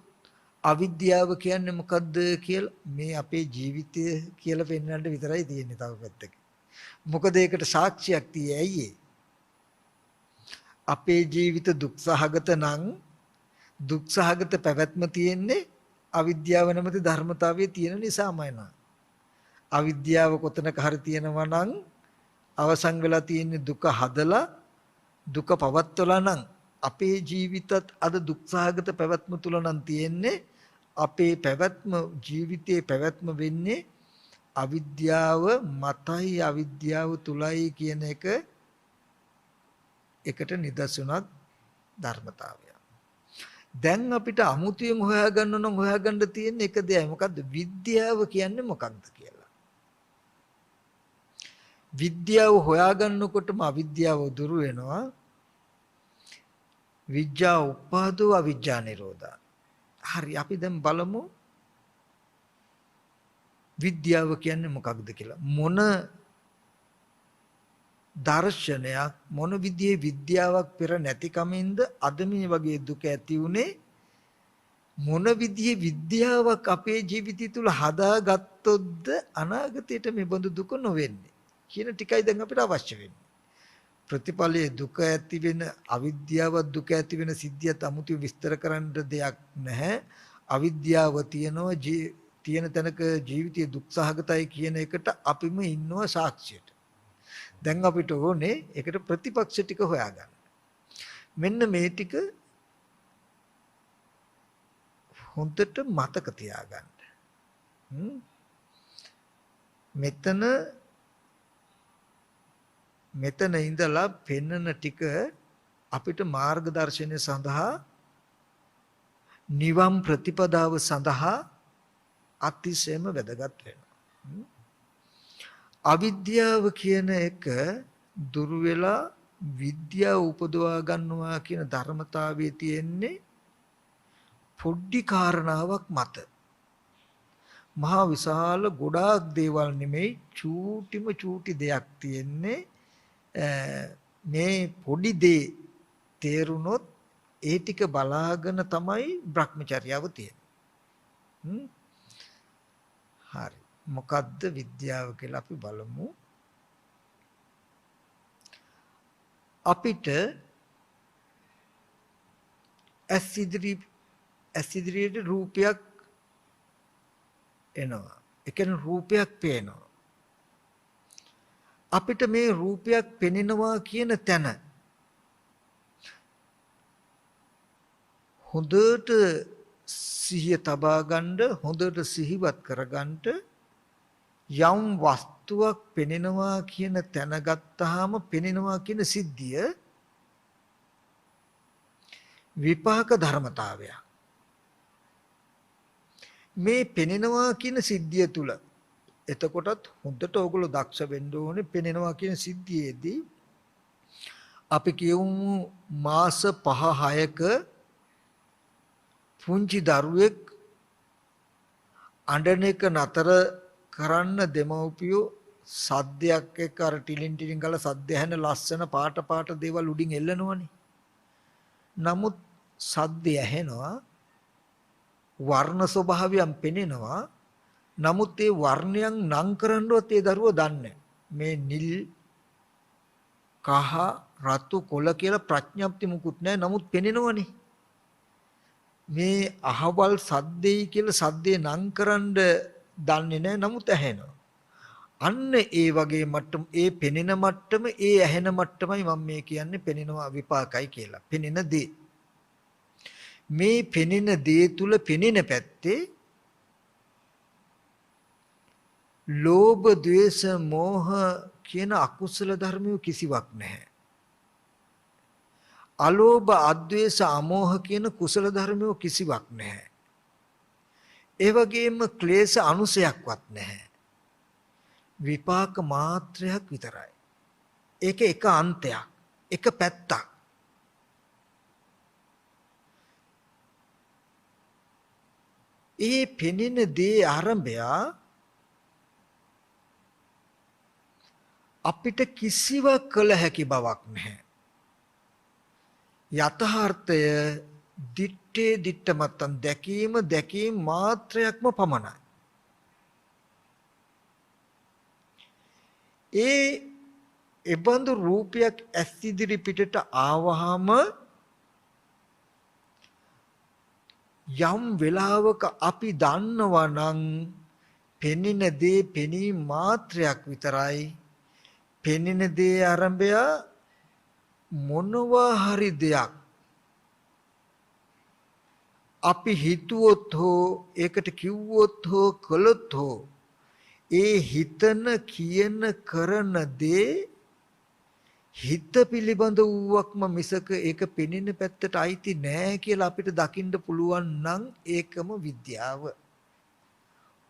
අවිද්‍යාව කියන්නේ මොකද්ද කියලා මේ අපේ ජීවිතය කියලා පෙන්වන්න විතරයි තියෙන්නේ තව පැත්තක. මොකද ඒකට සාක්ෂියක් තියෙයි ඇයි අපේ ජීවිත දුක්සහගත නම් දුක්සහගත පැවැත්ම තියෙන්නේ අවිද්‍යාව නැමැති ධර්මතාවයේ තියෙන නිසාමයි නා. අවිද්‍යාව කොතනක හරි තියෙනවා නම් අවසන් වෙලා තියෙන්නේ දුක හදලා දුක පවත්වලා නම් අපේ ජීවිතත් අද දුක්සහගත පැවැත්ම තුල නම් තියෙන්නේ අපේ පැවැත්ම ජීවිතයේ පැවැත්ම වෙන්නේ අවිද්‍යාව මතයි අවිද්‍යාව තුලයි කියන එක එකට නිදර්ශනක් ධර්මතාවය. දැන් අපිට අමුතුවෙන් හොයාගන්න නම් හොයාගන්න තියෙන එක දෙයයි මොකද්ද විද්‍යාව කියන්නේ මොකක්ද කියලා. විද්‍යාව හොයාගන්නකොටම අවිද්‍යාව දුරු වෙනවා. විද්‍යා උපාදෝ අවිද්‍යා නිරෝධා. හරි අපි දැන් බලමු විද්‍යාව කියන්නේ මොකක්ද කියලා. මොන දර්ශනයක් මොන විදිහේ විද්‍යාවක් පෙර නැති කමින්ද අද මේ වගේ දුක ඇති උනේ මොන විදිහේ විද්‍යාවක් අපේ ජීවිතය තුළ හදාගත්තොත්ද අනාගතයට මේ බඳු දුක නොවෙන්නේ කියන ටිකයි දැන් අපිට අවශ්‍ය වෙන්නේ. ප්‍රතිපලයේ දුක ඇති වෙන අවිද්‍යාව දුක ඇති වෙන සිද්ධියත් අමුතු විස්තර කරන්න දෙයක් නැහැ. අවිද්‍යාව තියෙන තැනක ජීවිතයේ දුක්සහගතයි කියන එකට අපිම ඉන්නවා සාක්ෂියට. දැන් අපිට ඕනේ ඒකට ප්‍රතිපක්ෂ ටික හොයාගන්න. මෙන්න මේ ටික හොඳට මතක තියාගන්න. මෙතන ඉඳලා පෙන්නන ටික අපිට මාර්ගදර්ශනය සඳහා නිවන් ප්‍රතිපදාව සඳහා අතිශයම වැදගත් වෙනවා. අවිද්‍යාව කියන එක දුරු වෙලා විද්‍යාව උපදවා ගන්නවා කියන ධර්මතාවයේ තියෙන්නේ පොඩි කාරණාවක් මත. මහා විශාල ගොඩාක් දේවල් නෙමෙයි චූටි දෙයක් තියෙන්නේ. මේ පොඩි දේ තේරුනොත් ඒ ටික බලාගෙන තමයි භ්‍රමචර්යාව තියෙන්නේ. හරි. මොකද්ද විද්‍යාව කියලා අපි බලමු. අපිට ඇස් ඉදිරියට රූපයක් එනවා. ඒ කියන්නේ රූපයක් පේනවා. අපිට මේ රූපයක් පෙනෙනවා කියන තැන හොඳට සිහිය තබා ගන්න හොඳට සිහිවත් කරගන්න යම් වස්තුවක් පෙනෙනවා කියන තැන ගත්තාම පෙනෙනවා කියන සිද්ධිය විපාක ධර්මතාවය. මේ පෙනෙනවා කියන සිද්ධිය තුල එතකොටත් හොඳට ඕගොල්ලෝ දක්ෂ වෙන්න ඕනේ. පෙනෙනවා කියන සිද්ධියේදී අපි කියමු මාස 5-6ක පුංචි දරුවෙක් අඬන එක නතර කරන්න දෙමව්පියෝ සද්දයක් එක්ක අර ටිලින් ගාලා සද්ද ඇහෙන ලස්සන පාට දේවල් උඩින් එල්ලනවනේ. නමුත් සද්ද ඇහෙනවා වර්ණ ස්වභාවයන් පෙනෙනවා. නමුත් ඒ වර්ණයන් නම් කරන්නවත් ඒ දරුවෝ දන්නේ මේ නිල් කහ රතු කොළ කියලා ප්‍රඥප්ති මුකුත් නැහැ. නමුත් පෙනෙනවනේ. මේ අහවල් සද්දේ කියලා සද්දේ නම් කරන්න දන්නේ නැහැ. නමුත් ඇහෙනවා. අන්න ඒ වගේ මට්ටම ඒ පෙනෙන මට්ටම ඒ ඇහෙන මට්ටමයි මම මේ කියන්නේ පෙනෙනවා විපාකයි කියලා. පෙනෙන දේ. මේ පෙනෙන දේ තුල පෙනෙන පැත්තේ ලෝභ, ද්වේෂ, මෝහ කියන අකුසල ධර්මිය කිසිවක් නැහැ. අලෝභ, අද්වේෂ, අමෝහ කියන කුසල ධර්මිය කිසිවක් නැහැ. ඒ වගේම ක්ලේශ අනුසයක්වත් නැහැ. විපාක මාත්‍රයක් විතරයි. ඒක එක අන්තයක්, එක පැත්තක්. ඒ පෙනෙන දේ ආරම්භය අපිට කිසිවක් කළ හැකි බවක් නැහැ. යථාර්ථය දිත්තේ දිත්තමත්තන් දැකීම මාත්‍රයක්ම පමණයි. ඒ එබඳු රූපයක් ඇස් ඉදිරි පිටට ආවහම යම් වෙලාවක අපි දන්නවා නම් පෙනෙන දේ පෙනීම මාත්‍රයක් විතරයි. පෙනෙන දේ ආරම්භය මොනවා හරි දෙයක් අපි හිතුවොත් හෝ ඒකට කිව්වොත් හෝ කළොත් හෝ ඒ හිතන කියන කරන දේ හිත පිළිබඳ වූවක්ම මිසක ඒක පෙනෙන පැත්තට අයිති නෑ කියලා අපිට දකින්න පුළුවන් නම් ඒකම විද්‍යාව.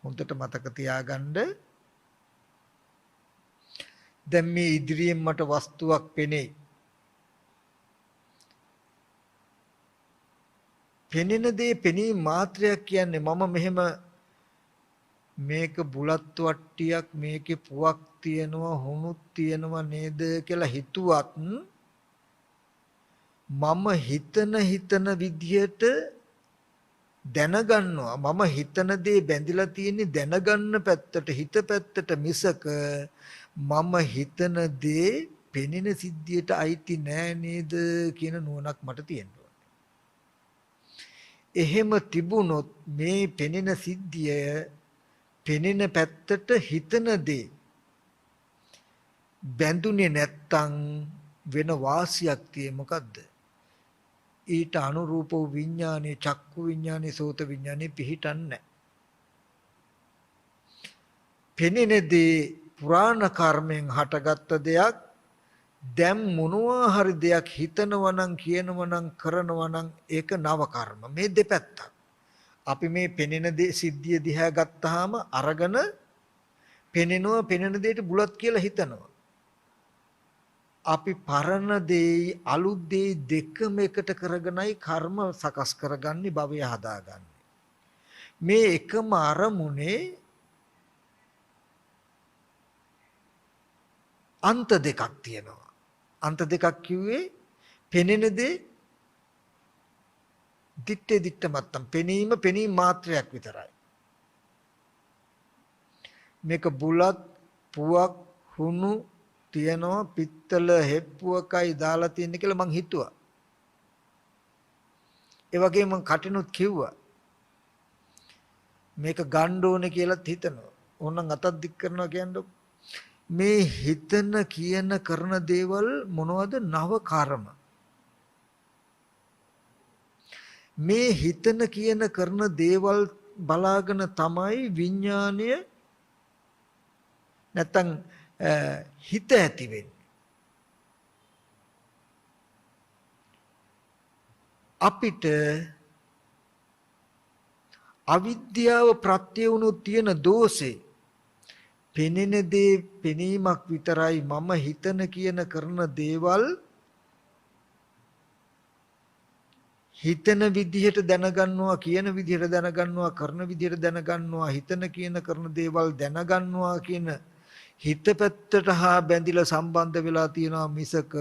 හොඳට මතක තියාගන්න. දැන් මේ ඉදිරියෙන් මට වස්තුවක් පෙනේ. පෙනෙන දේ පෙනීම මාත්‍රයක් කියන්නේ මම මෙහෙම මේක බුලත් වට්ටියක් මේකේ පුවක් තියෙනවා හුණුත් තියෙනවා නේද කියලා හිතුවත් මම හිතන විදියට දැනගන්නවා. මම හිතන දේ බැඳිලා තියෙන්නේ දැනගන්න පැත්තට හිත පැත්තට මිසක මම හිතන දේ පෙනෙන සිද්ධියට අයිති නෑ නේද කියන නුවණක් මට තියෙනවා. එහෙම තිබුණොත් මේ පෙනෙන සිද්ධිය පෙනෙන පැත්තට හිතන දේ බැඳුනේ නැත්තම් වෙන වාසියක් tie මොකද්ද? ඊට අනුරූප වූ විඥානේ චක්කු විඥානේ සෝත විඥානේ පිහිටන්නේ. පෙනෙන දේ පුරාණ කර්මෙන් හටගත්ත දෙයක්. දැන් මොනවා හරි දෙයක් හිතනවා නම් කියනවා නම් කරනවා නම් ඒක නව කර්ම. මේ දෙපැත්තක්. අපි මේ පෙනෙන දේ සිද්ධිය දිහා ගත්තාම අරගෙන පෙනෙන දෙයට බුලත් කියලා හිතනවා. අපි පරණ දේ අලුත් දේ දෙකම එකට කරගෙනයි කර්ම සකස් කරගන්නේ භවය හදාගන්නේ. මේ එකම අරමුණේ අන්ත දෙකක් තියෙනවා. අන්ත දෙකක් කිව්වේ පෙනෙන දේ දිත්තේ දිත්ත මත්තම් පෙනීම මාත්‍රයක් විතරයි. මේක බුලත් පුවක් හුණු තියනවා පිත්තල හෙප්පුවකයි දාලා තියෙන කියලා මං හිතුවා. ඒ වගේම මං කටිනුත් කිව්වා. මේක ගන්න ඕනේ කියලාත් හිතනවා. ඕනනම් අතක් දික් කරනවා කියන්නේ මේ හිතන කියන කරන දේවල් මොනවද? නව කර්ම. මේ හිතන කියන කරන දේවල් බලාගෙන තමයි විඥාණය නැත්තම් හිත ඇති වෙන්නේ. අපිට අවිද්‍යාව ප්‍රත්‍ය වුණු තියෙන දෝෂේ පෙනෙන දේ පෙනීමක් විතරයි. මම හිතන කියන කරන දේවල් හිතන විදිහට දැනගන්නවා කියන විදිහට දැනගන්නවා කරන විදිහට දැනගන්නවා හිතන කියන කරන දේවල් දැනගන්නවා කියන හිත පැත්තට හා බැඳිලා සම්බන්ධ වෙලා තියෙනවා මිසක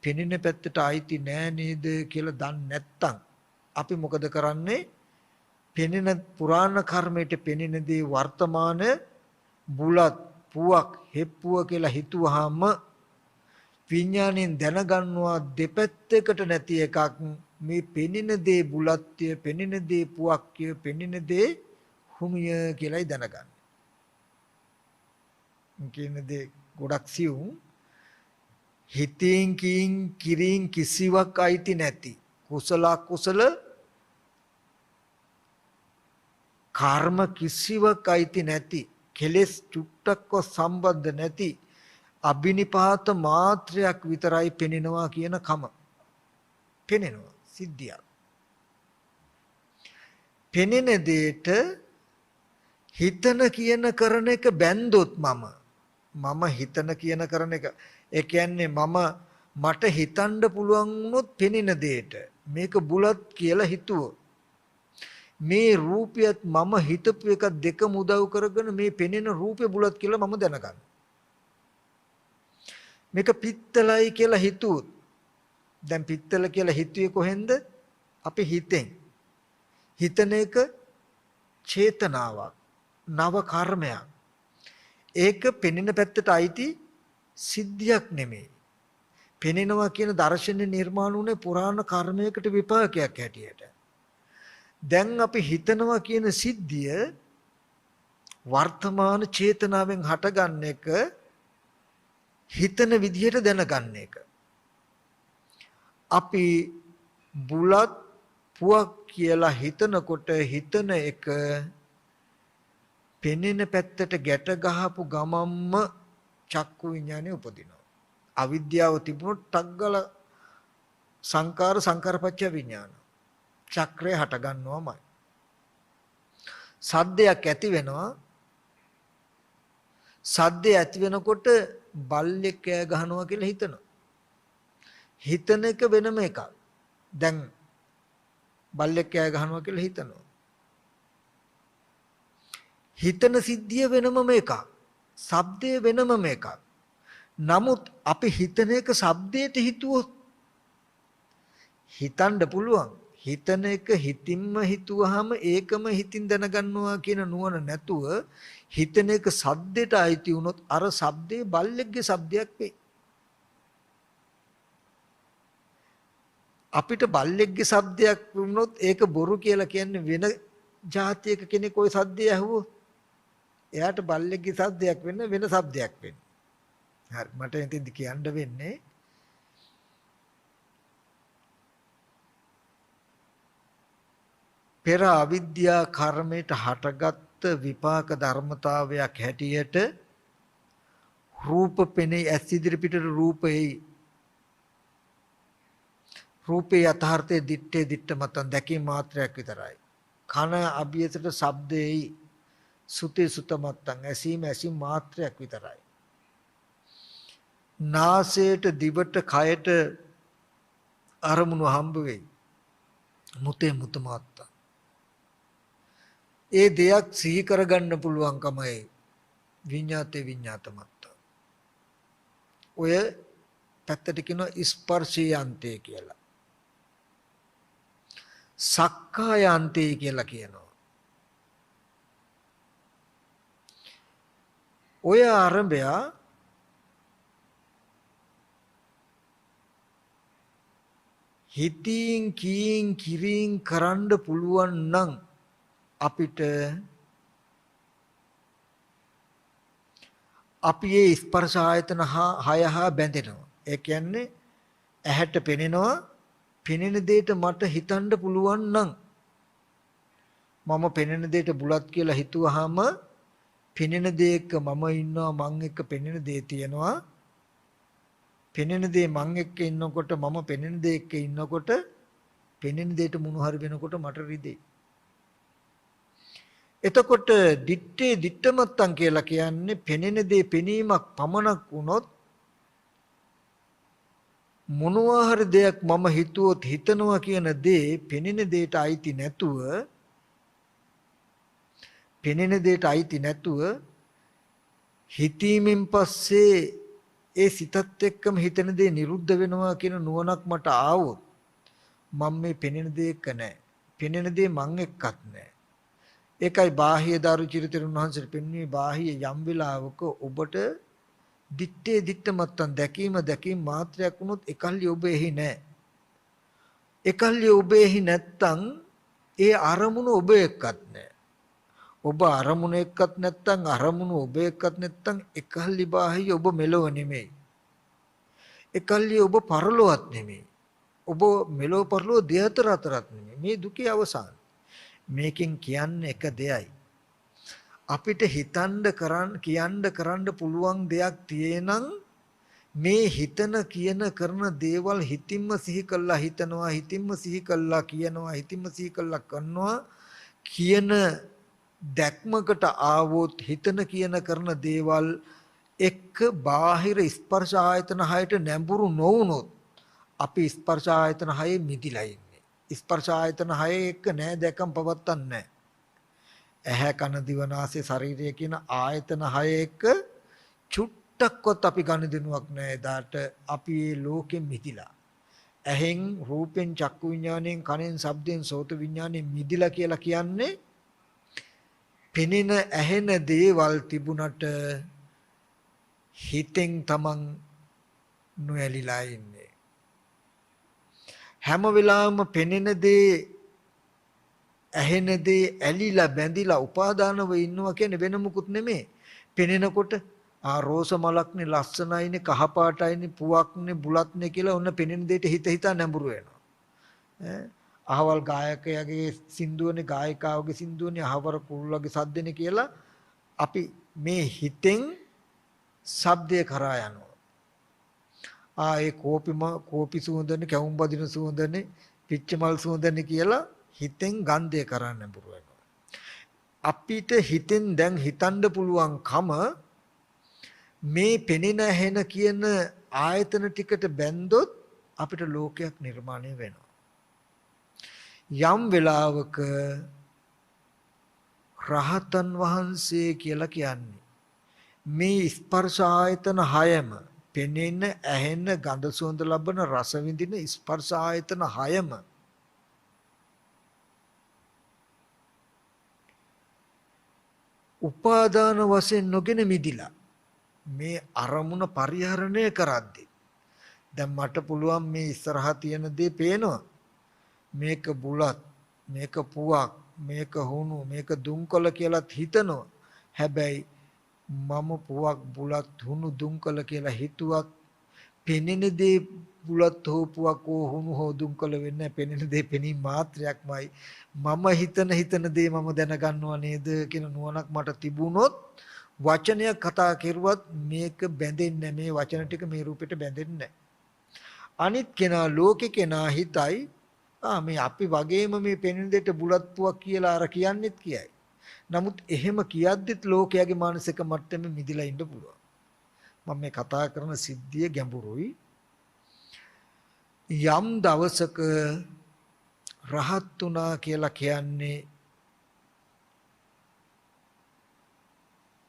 පෙනෙන පැත්තට අයිති නෑ නේද කියලා දන්නේ නැත්තම් අපි මොකද කරන්නේ? පෙනෙන පුරාණ කර්මයට පෙනෙන දේ වර්තමාන බුලත් පුවක් හෙප්පුව කියලා හිතුවාම විඥාණයෙන් දැනගන්නවා දෙපැත්තකට නැති එකක්. මේ පෙනෙන දේ බුලත්ය පෙනෙන දේ පුවක්ය පෙනෙන දේ හුණුය කියලායි දැනගන්නේ. කියන දේ ගොඩක් සියුම්. හිතින් කිරින් කිසිවක් අයිති නැති කුසල කුසල කර්ම කිසිවක් අයිති නැති කෙලෙස් චුට්ටක්ව සම්බන්ධ නැති අබිනිපාත මාත්‍රයක් විතරයි පෙනෙනවා කියන කම. පෙනෙනවා සිද්ධියක්. පෙනෙන දෙයට හිතන කියන කරන එක බැන්දොත් මම හිතන කියන කරන එක ඒ කියන්නේ මට හිතන්න පුළුවන් වුණොත් පෙනෙන දෙයට මේක බුලත් කියලා හිතුවොත් මේ රූපයත් මම හිතපු එක දෙකම උදව් කරගෙන මේ පෙනෙන රූපේ බුලත් කියලා මම දැනගන්නවා. මේක පිත්තලයි කියලා හිතුවොත් දැන් පිත්තල කියලා හිතුවේ කොහෙන්ද? අපි හිතෙන්. හිතන එක චේතනාවක්, නව කර්මයක්. ඒක පෙනෙන පැත්තට අයිති සිද්ධියක් නෙමෙයි. පෙනෙනවා කියන දර්ශනේ නිර්මාණ වුණේ පුරාණ කර්මයකට විපාකයක් හැටියට. දැන් අපි හිතනවා කියන සිද්ධිය වර්තමාන චේතනාවෙන් හටගන්න එක හිතන විදිහට දැනගන්න එක. අපි බුලත් පුවක් කියලා හිතනකොට හිතන එක පෙනෙන පැත්තට ගැට ගහපු ගමම්ම චක්කු විඥානය උපදිනවා. අවිද්‍යාව තිබුණොත් ටග්ගල සංකාරපච්චය විඥාන චක්‍රය හට ගන්නවමයි. සද්දයක් ඇති වෙනවා. සද්දය ඇති වෙනකොට බල්ලෙක් කෑ ගහනවා කියලා හිතනවා. හිතන එක වෙනම එකක්. දැන් බල්ලෙක් කෑ ගහනවා කියලා හිතනවා. හිතන සිද්ධිය වෙනමම එකක්. ශබ්දය වෙනමම එකක්. නමුත් අපි හිතන එක ශබ්දයට හිතුවොත් හිතන්න පුළුවන්. හිතන එක හිතින්ම හිතුවාම ඒකම හිතින් දැනගන්නවා කියන නුවණ නැතුව හිතන එක සද්දයට අයිති වුණොත් අර ශබ්දේ බල්ලෙක්ගේ ශබ්දයක් වෙයි. අපිට බල්ලෙක්ගේ ශබ්දයක් වුණොත් ඒක බොරු කියලා කියන්නේ වෙන જાතියක කෙනෙක් ওই ශබ්දය ඇහුවොත් එයාට බල්ලෙක්ගේ ශබ්දයක් වෙන්න වෙන ශබ්දයක් වෙන්න. හරි මට ඉතින් කියන්න වෙන්නේ පෙර අවිද්‍යා කර්මයට හටගත් විපාක ධර්මතාවයක් හැටියට රූප පෙනේ ඇස් ඉදිරි පිටට රූපෙයි රූපේ යථාර්ථයේ දිත්තේ මතන් දැකීම මාත්‍රයක් විතරයි. කන අභියසට ශබ්දෙයි සුතේ සුත මතන් ඇසීම මාත්‍රයක් විතරයි. නාසයට දිවට කයට අරමුණු හම්බ වෙයි. මුතේ මුත මාත්තා. ඒ දෙයක් සිහි කරගන්න පුළුවන්කමයි විඤ්ඤාතේ විඤ්ඤාතමත්තා. ඔය පැත්තට කියනවා ස්පර්ශයන්තේ කියලා. සක්කායන්තේ කියලා කියනවා. ඔය ආරම්භය හිතින් කිරින් කරන්න පුළුවන් නම් අපිට අපි මේ ස්පර්ශ ආයතන 6 හා බැඳෙනවා. ඒ කියන්නේ ඇහැට පෙනෙනවා. පෙනෙන දෙයට මට හිතන්න පුළුවන් නම් මම පෙනෙන දෙයට බුලත් කියලා හිතුවාම පෙනෙන දෙයක මම ඉන්නවා මං එක්ක පෙනෙන දේ තියෙනවා. පෙනෙන දේ මං එක්ක ඉන්නකොට මම පෙනෙන දේ එක්ක ඉන්නකොට පෙනෙන දෙයට මොන හරි වෙනකොට මට රිදෙයි. එතකොට දිත්තේ දිත්තමත්තන් කියලා කියන්නේ පෙනෙන දේ පෙනීමක් පමණක් වුණොත් මොනවා හරි දෙයක් මම හිතුවොත් හිතනවා කියන දේ පෙනෙන දෙයට අයිති නැතුව හිතීමෙන් පස්සේ ඒ සිතත් එක්කම හිතන දේ නිරුද්ධ වෙනවා කියන නුවණක් මට ආවොත් මම මේ පෙනෙන දේ එක්ක නැහැ. පෙනෙන දේ මං එක්කත් නැහැ. ඒකයි බාහ්‍ය දාරු චිරිතරුන් වහන්සේ පෙන්වන්නේ බාහ්‍ය යම් වෙලාවක ඔබට දිත්තේ දිත්තමත්තන් දැකීම මාත්‍රයක් වුණොත් එකල්ලි ඔබ එහි නැහැ. එකල්ලි ඔබ එහි නැත්තම් ඒ අරමුණ ඔබ එක්කත් නැහැ. ඔබ අරමුණ එක්කත් නැත්තම් අරමුණු ඔබ එක්කත් නැත්තම් එකල්ලි බාහිය ඔබ මෙලොව නෙමෙයි. එකල්ලි ඔබ පරලොවත් නෙමෙයි. ඔබ මෙලොව පරලොව දෙහතර අතරත් නෙමෙයි. මේ දුකේ අවසාන. මේකෙන් කියන්නේ එක දෙයයි. අපිට හිතන්න කරන්න පුළුවන් දෙයක් තියෙනම් මේ හිතන කියන කරන දේවල් හිතින්ම සිහි කළා හිතනවා හිතින්ම සිහි කළා කියනවා හිතින්ම සිහි කළා කරනවා කියන දැක්මකට ආවොත් හිතන කියන කරන දේවල් එක්ක බාහිර ස්පර්ශ ආයතන හයට නැඹුරු නොවුනොත් අපි ස්පර්ශ ආයතන හයේ මිදිලා ඉන්නේ. ස්පර්ශ ආයතන හයේ එක්ක නෑ දැකම් පවත්තන්නේ. ඇහැ කන දිව නාසය ශරීරය කියන ආයතන හය එක්ක චුට්ටක්වත් අපි ගනුදෙනුවක් නෑ. එදාට අපි මේ ලෝකෙන් මිදිලා. ඇහෙන් රූපෙන් චක්කු විඥාණයෙන් කනෙන් ශබ්දෙන් සෝත විඥාණයෙන් මිදිලා කියලා කියන්නේ පෙනෙන ඇහෙන දේවල් තිබුණට හිතෙන් තමන් නොඇලිලා ඉන්නේ. හැම වෙලාවෙම පෙනෙන දේ ඇහෙන දේ ඇලිලා බැඳිලා උපාදානව ඉන්නවා කියන්නේ වෙන මොකුත් නෙමෙයි. පෙනෙනකොට රෝස මලක්නේ ලස්සනයිනේ කහ පාටයිනේ පුවක්නේ බුලත්නේ කියලා ඔන්න පෙනෙන දෙයට හිත හිතා නැඹුරු වෙනවා. අහවල් ගායකයාගේ සින්දුවනේ ගායිකාවගේ සින්දුවනේ අහවර කුරුල්ලගේ සද්දනේ කියලා අපි මේ හිතෙන් ශබ්දය කරා යනවා. ඒ කෝපි සුවඳනේ කැවුම් බදින සුවඳනේ පිච්චමල් සුවඳනේ කියලා හිතෙන් ගන්ධය කරන්න නැඹුරු වෙනවා. අපිට හිතෙන් දැන් හිතන්න පුළුවන්කම මේ පෙනෙන ඇහෙන කියන ආයතන ටිකට බැන්දොත් අපිට ලෝකයක් නිර්මාණය වෙනවා. යම් වෙලාවක රහතන් වහන්සේ කියලා කියන්නේ මේ ස්පර්ශ ආයතන හයම පෙනෙන ඇහෙන ගඳ සුවඳ ලබන රස විඳින ස්පර්ශ ආයතන හයම උපාදාන වශයෙන් නොගෙන මිදිලා මේ අරමුණ පරිහරණය කරද්දී දැන් මට පුළුවන් මේ ඉස්සරහා තියෙන දේ පේනවා මේක බුලත් මේක පුවක් මේක හුණු මේක දුම්කොළ කියලාත් හිතනවා. හැබැයි මම පුවක් බුලත් හුණු දුම්කොළ කියලා හිතුවත් පෙනෙන දේ බුලත් හෝ පුවක් හෝ හුණු හෝ දුම්කොළ වෙන්නේ පෙනෙන දේ පෙනීම මාත්‍රයක්මයි. මම හිතන දේ මම දැනගන්නවා නේද කියන නුවණක් මට තිබුණොත් වචනයක් කතා කරුවත් මේක බැඳෙන්නේ මේ වචන ටික මේ රූපෙට බැඳෙන්නේ අනිත් කෙනා ලෝකේ කෙනා හිතයි මේ අපි වගේම මේ පෙනෙන දෙයට බුලත් පුවක් කියලා අර කියන්නෙත් කියයි. නමුත් එහෙම කියද්දිත් ලෝකයාගේ මානසික මට්ටමේ මිදිලා ඉන්න පුළුවන්. මම මේ කතා කරන සිද්ධිය ගැඹුරුයි. යම් දවසක රහත් වුණා කියලා කියන්නේ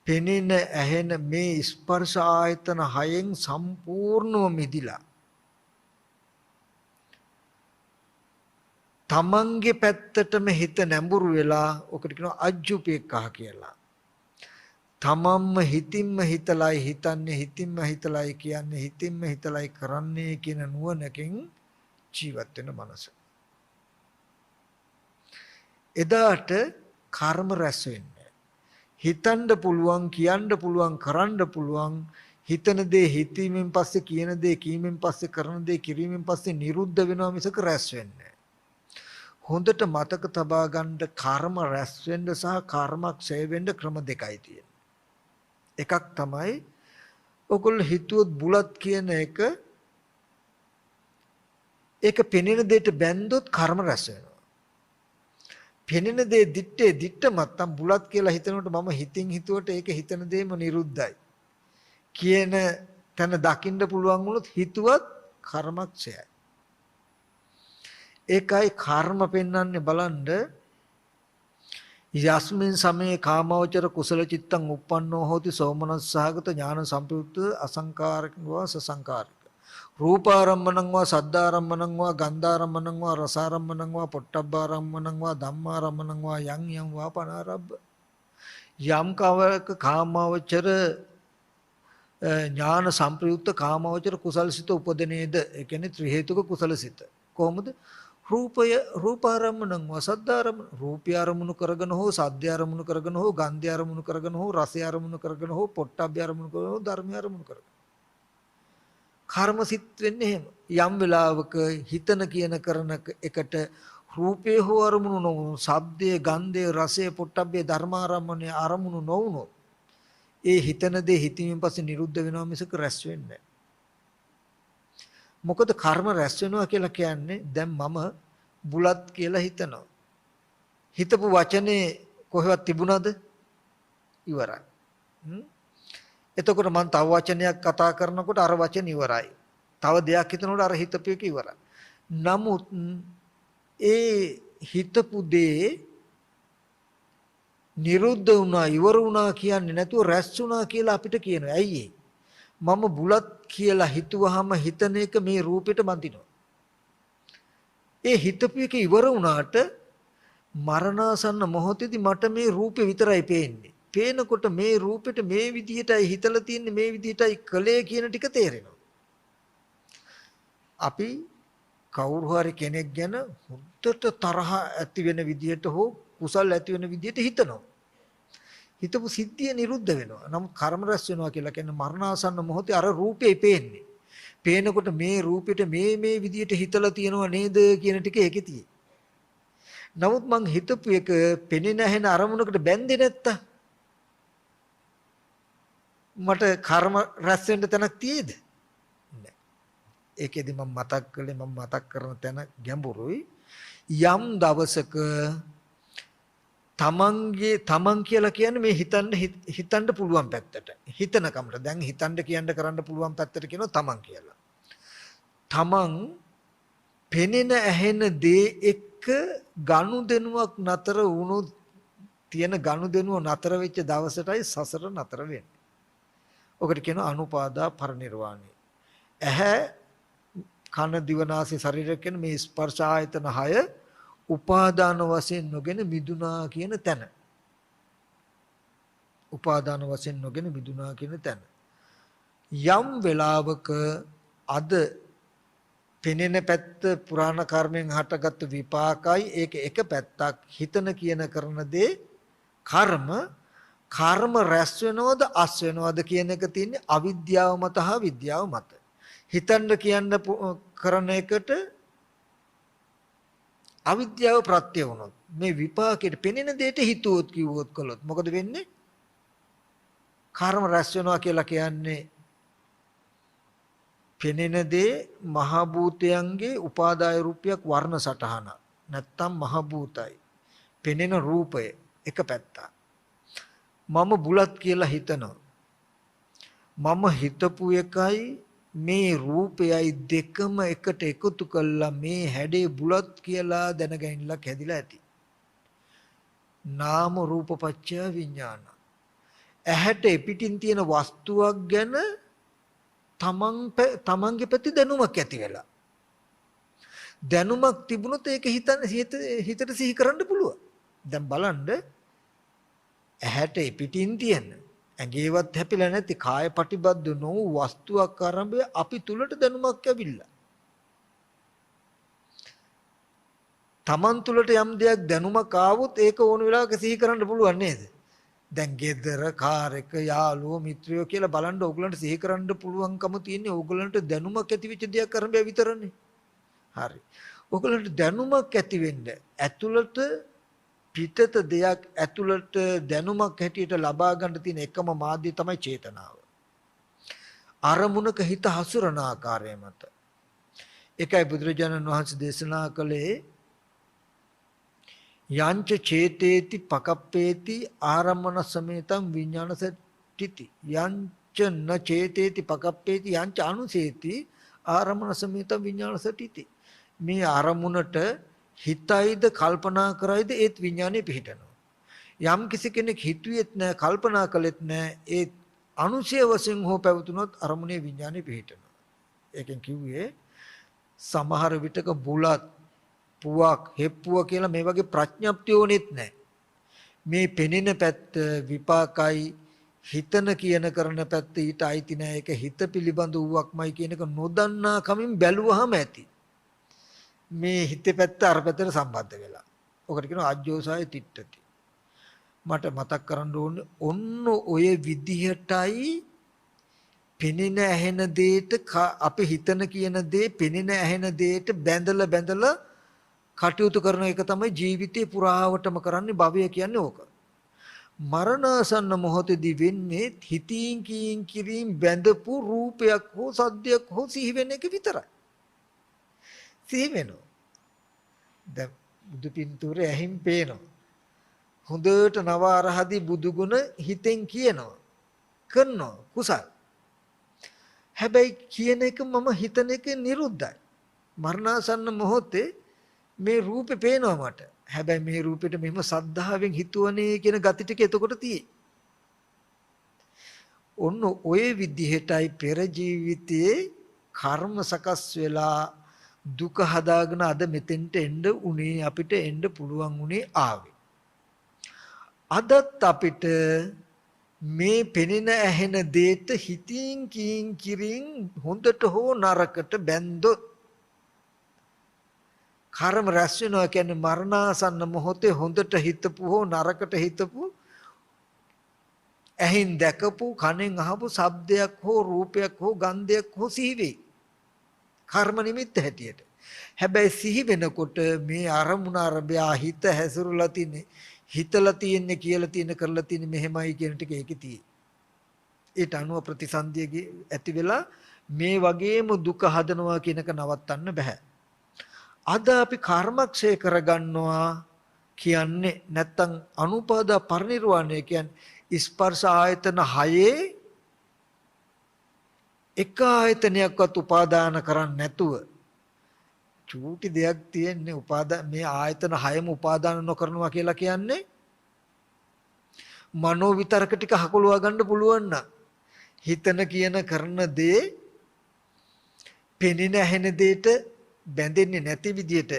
පෙනෙන ඇහෙන මේ ස්පර්ශ ආයතන හයෙන් සම්පූර්ණව මිදිලා තමන්ගේ පැත්තටම හිත නැඹුරු වෙලා ඔකට කියනවා අජ්ජුපේක්ඛා කියලා. තමන්ම හිතින්ම හිතලයි හිතන්නේ හිතින්ම හිතලයි කියන්නේ හිතින්ම හිතලයි කරන්නේ කියන නුවණකින් ජීවත් වෙන මනස. එදාට කර්ම රැස් වෙන්නේ. හිතන්න පුළුවන් කියන්න පුළුවන් කරන්න පුළුවන් හිතන දේ හිතීමෙන් පස්සේ කියන දේ කීමෙන් පස්සේ කරන දේ කිරීමෙන් පස්සේ නිරුද්ධ වෙනවා මිසක රැස් වෙන්නේ. හොඳට මතක තබා ගන්න කර්ම රැස් වෙන්න සහ කර්මක් ඡය වෙන්න ක්‍රම දෙකයි තියෙන්නේ. එකක් තමයි ඔගොල්ලෝ හිතුවොත් බුලත් කියන එක ඒක පෙනෙන දෙයට බැන්දොත් කර්ම රැස් වෙනවා. පෙනෙන දේ දිත්තේ මත්තම් බුලත් කියලා හිතනකොට මම හිතින් හිතුවට ඒක හිතන දෙයම නිරුද්ධයි කියන තැන දකින්න පුළුවන් වුණොත් හිතුවත් කර්මක් ඡයයි. ඒකයි කර්ම පෙන්වන්නේ බලන්න යස්මින් සමේ කාමවචර කුසල චිත්තං uppannෝ හෝති සෝමනස්සහගත ඥාන සම්ප්‍රයුක්ත අසංකාරිකව සසංකාරික රූපාරම්මණං වා සද්ධාරම්මණං වා ගන්ධාරම්මණං වා රසාරම්මණං වා පොට්ටබ්බාරම්මණං වා ධම්මාරම්මණං වා යං යං වා පනාරබ්බ යම් කවක කාමවචර ඥාන සම්ප්‍රයුක්ත කාමවචර කුසලසිත උපදිනේද ඒ කියන්නේ ත්‍රි හේතුක කුසලසිත කොහොමද රූපය රූපාරම්මණං වසද්දාරම රූපය අරමුණු කරගෙන හෝ සද්දය අරමුණු කරගෙන හෝ ගන්ධය අරමුණු කරගෙන හෝ රසය අරමුණු කරගෙන හෝ පොට්ටබ්බය අරමුණු කරගෙන හෝ ධර්මය අරමුණු කරගෙන කර්මසිත වෙන්නේ එහෙම. යම් වෙලාවක හිතන කියන කරන එකට රූපේ හෝ අරමුණු නොවුණු ශබ්දයේ ගන්ධයේ රසයේ පොට්ටබ්බේ ධර්මාරම්මණය අරමුණු නොවුණු ඒ හිතන දේ හිතීමෙන් පස්සේ නිරුද්ධ වෙනවා මිසක රැස් වෙන්නේ නැහැ. මොකද කර්ම රැස් වෙනවා කියලා කියන්නේ දැන් මම බුලත් කියලා හිතනවා. හිතපු වචනේ කොහෙවත් තිබුණාද? ඉවරයි. එතකොට මම තව වචනයක් කතා කරනකොට අර වචන ඉවරයි. තව දෙයක් හිතනකොට අර හිතපු එක ඉවරයි. නමුත් ඒ හිතපු දේ නිරුද්ධ වුණා ඉවර වුණා කියන්නේ නැතුව රැස් වුණා කියලා අපිට කියනවා. ඇයි මම බුලත් කියලා හිතුවාම හිතන එක මේ රූපෙට බඳිනවා. ඒ හිතපු එක ඉවර වුණාට මරණාසන්න මොහොතේදී මට මේ රූපේ විතරයි පේන්නේ. පේනකොට මේ රූපෙට මේ විදිහටයි හිතලා තියන්නේ මේ විදිහටයි කලේ කියන ටික තේරෙනවා. අපි කවුරු හරි කෙනෙක් ගැන හුද්දට තරහ ඇති වෙන විදිහට හෝ කුසල් ඇති වෙන විදිහට හිතනවා. හිතපු සිද්ධිය නිරුද්ධ වෙනවා. නමුත් කර්ම රැස් වෙනවා කියලා කියන්නේ මරණාසන්න මොහොතේ අර රූපේ පේන්නේ. පේනකොට මේ රූපෙට මේ විදිහට හිතලා තියෙනව නේද කියන ටික ඒකේ තියෙයි. නමුත් මං හිතපු එක පෙනෙන ඇහෙන අරමුණකට බැඳෙන්නේ නැත්තම් මට කර්ම රැස් වෙන්න තැනක් තියෙද? නැහැ. ඒකෙදි මම මතක් කරන තැන ගැඹුරුයි. යම් දවසක තමන් කියලා කියන්නේ මේ හිතන්න පුළුවන් පැත්තට. හිතන කමට. දැන් හිතන්න කියන්න කරන්න පුළුවන් පැත්තට කියනවා තමන් කියලා. තමන් පෙනෙන ඇහෙන දේ එක්ක ගනුදෙනුවක් නතර වුණොත් තියෙන ගනුදෙනුව නතර වෙච්ච දවසටයි සසර නතර වෙන්නේ. ඔකට කියනවා අනුපාදා පරිනිර්වාණය. ඇහැ කන දිව නාසය ශරීරය කියන මේ ස්පර්ශ ආයතන 6 උපාදාන වශයෙන් නොගෙන මිදුනා කියන තැන. උපාදාන වශයෙන් නොගෙන මිදුනා කියන තැන. යම් වෙලාවක අද පෙනෙන පැත්ත පුරාණ කර්මෙන් හටගත් විපාකයි ඒක එක පැත්තක් හිතන කියන කරන දේ කර්ම රැස් වෙනවද අස් වෙනවද කියන එක තියෙන්නේ අවිද්‍යාව මත හා විද්‍යාව මත. හිතන්න කියන්න කරන එකට අවිද්‍යාව ප්‍රත්‍ය වුණොත් මේ විපාකෙට පෙනෙන දෙයට හිතුවොත් කිව්වොත් කළොත් මොකද වෙන්නේ? කර්ම රැස් වෙනවා කියලා කියන්නේ පෙනෙන දේ මහ භූතයන්ගේ උපාදාය රූපයක් වර්ණ සටහන නැත්තම් මහ භූතයි. පෙනෙන රූපය එක පැත්තක්. මම බුලත් කියලා හිතනවා. මම හිතපු එකයි මේ රූපයයි දෙකම එකට එකතු කළා මේ හැඩේ බුලත් කියලා දැනගැනින්නක් හැදිලා ඇති. නාම රූප පත්‍ය විඥාන. ඇහැට පිටින් තියෙන වස්තුවක් ගැන තමන්ගේ පැති දැනුමක් ඇති වෙලා. දැනුමක් තිබුණොත් ඒක හිතට සිහි කරන්න පුළුවන්. දැන් බලන්න ඇහැට පිටින් තියෙන ඇඟේවත් හැපිලා නැති කාය පටිබද්ද නොවු වස්තුවක් ආරම්භය අපි තුලට දැනුමක් ඇවිල්ලා. Taman තුලට යම් දෙයක් දැනුමක් ආවොත් ඒක ඕන වෙලාවක සිහි කරන්න පුළුවන් නේද? දැන් ගෙදර කාර් එක යාළුවෝ මිත්‍රයෝ කියලා බලන්න ඕගලන්ට සිහි කරන්න පුළුවන්කම තියෙන්නේ ඕගලන්ට දැනුමක් ඇති වෙච්ච දෙයක් ආරම්භය විතරනේ. හරි. ඕගලන්ට දැනුමක් ඇති වෙන්න ඇතුළත පිටත දෙයක් ඇතුළට දැනුමක් හැටියට ලබා ගන්න තියෙන එකම මාධ්‍ය තමයි චේතනාව. අරමුණක හිත හසුරන ආකාරය මත. ඒකයි බුදුරජාණන් වහන්සේ දේශනා කළේ යංච චේතේති පකප්පේති ආරම්මන සමේතං විඥානසට්ඨිති යංච න චේතේති පකප්පේති යංච අනුසේති ආරම්මන සමේතං විඥානසට්ඨිති. මේ අරමුණට හිතයිද කල්පනා කරයිද ඒත් විඥානේ පිහිටනවා. යම් කිසි කෙනෙක් හිතුවේත් නැහැ කල්පනා කළෙත් නැහැ ඒ අනුශය වශයෙන් හෝ පැවතුනොත් අරමුණේ විඥානේ පිහිටනවා. ඒකෙන් කිව්වේ සමහර විටක බුලත් පුවක් හෙප්පුව කියලා මේ වගේ ප්‍රඥප්තිය ඕනෙත් නැහැ. මේ පෙනෙන පැත්ත විපාකයි හිතන කියන කරන පැත්ත ඊට අයිති නැහැ. ඒක හිත පිළිබඳ වූවක්මයි කියන එක නොදන්නා කමින් බැලුවහම ඇති. මේ හිතේ පැත්ත අර පැත්තට සම්බන්ධ වෙලා. ඔකට කියනවා අජ්ජෝසාය තිට්ඨති. මට මතක් කරන්න ඕනේ ඔන්න ඔය විදිහටයි පෙනෙන ඇහෙන දෙයට අපි හිතන කියන දේ පෙනෙන ඇහෙන දෙයට බැඳලා කටයුතු කරන එක තමයි ජීවිතේ පුරාවටම කරන්නේ. භවය කියන්නේ ඕක. මරණාසන්න මොහොතේදී වෙන්නේ හිතින් කියින් කිරින් බැඳපු රූපයක් හෝ සද්දයක් හෝ සිහි වෙන එක විතරයි. සිහි වෙනවා. දැන් බුදු පින්තූරේ ඇහින් පේනවා. හොඳට නව අරහදී බුදු ගුණ හිතෙන් කියනවා. කරනවා කුසල්. හැබැයි කියන එක මම හිතන එක නිරුද්ධයි. මරණාසන්න මොහොතේ මේ රූපේ පේනවා මට. හැබැයි මේ රූපෙට මෙහෙම සද්ධාවෙන් හිතුවනේ කියන gati ටික එතකොට තියෙයි. ඔන්න ඔය විදිහටයි පෙර ජීවිතයේ කර්ම සකස් වෙලා දුක හදාගෙන අද මෙතෙන්ට එන්න උනේ අපිට එන්න පුළුවන් උනේ ආවේ. අදත් අපිට මේ පෙනෙන ඇහෙන දෙයට හිතින් කියින් කිරින් හොඳට හෝ නරකට බැඳොත් කර්ම රැස් වෙනවා කියන්නේ මරණාසන්න මොහොතේ හොඳට හිතපු හෝ නරකට හිතපු ඇහින් දැකපු කනෙන් අහපු ශබ්දයක් හෝ රූපයක් හෝ ගන්ධයක් හෝ සිහි වෙයි. කර්ම නිමිත්ත හැටියට. හැබැයි සිහි වෙනකොට මේ අරමුණ අරබයා හිත හැසිරලා තින්නේ හිතලා තියෙන්නේ කියලා තියෙන කරලා තියෙන්නේ මෙහෙමයි කියන ටික ඒකේ තියෙයි. ඒට අනුව ප්‍රතිසන්දියගේ ඇති වෙලා මේ වගේම දුක හදනවා කියනක නවත්තන්න බෑ. අද අපි කර්මක්ෂය කරගන්නවා කියන්නේ නැත්තම් අනුපාදා පරිනිර්වාණය කියන්නේ ස්පර්ශ ආයතන 6 එක ආයතනයක්වත් උපාදාන කරන්නේ නැතුව චූටි දෙයක් තියෙන්නේ මේ ආයතන 6ම උපාදාන නොකරනවා කියලා කියන්නේ මනෝ විතරක ටික හකුලවා ගන්න පුළුවන් නම් හිතන කියන කරන දේ පෙනෙන ඇහෙන දෙයට බැඳෙන්නේ නැති විදියට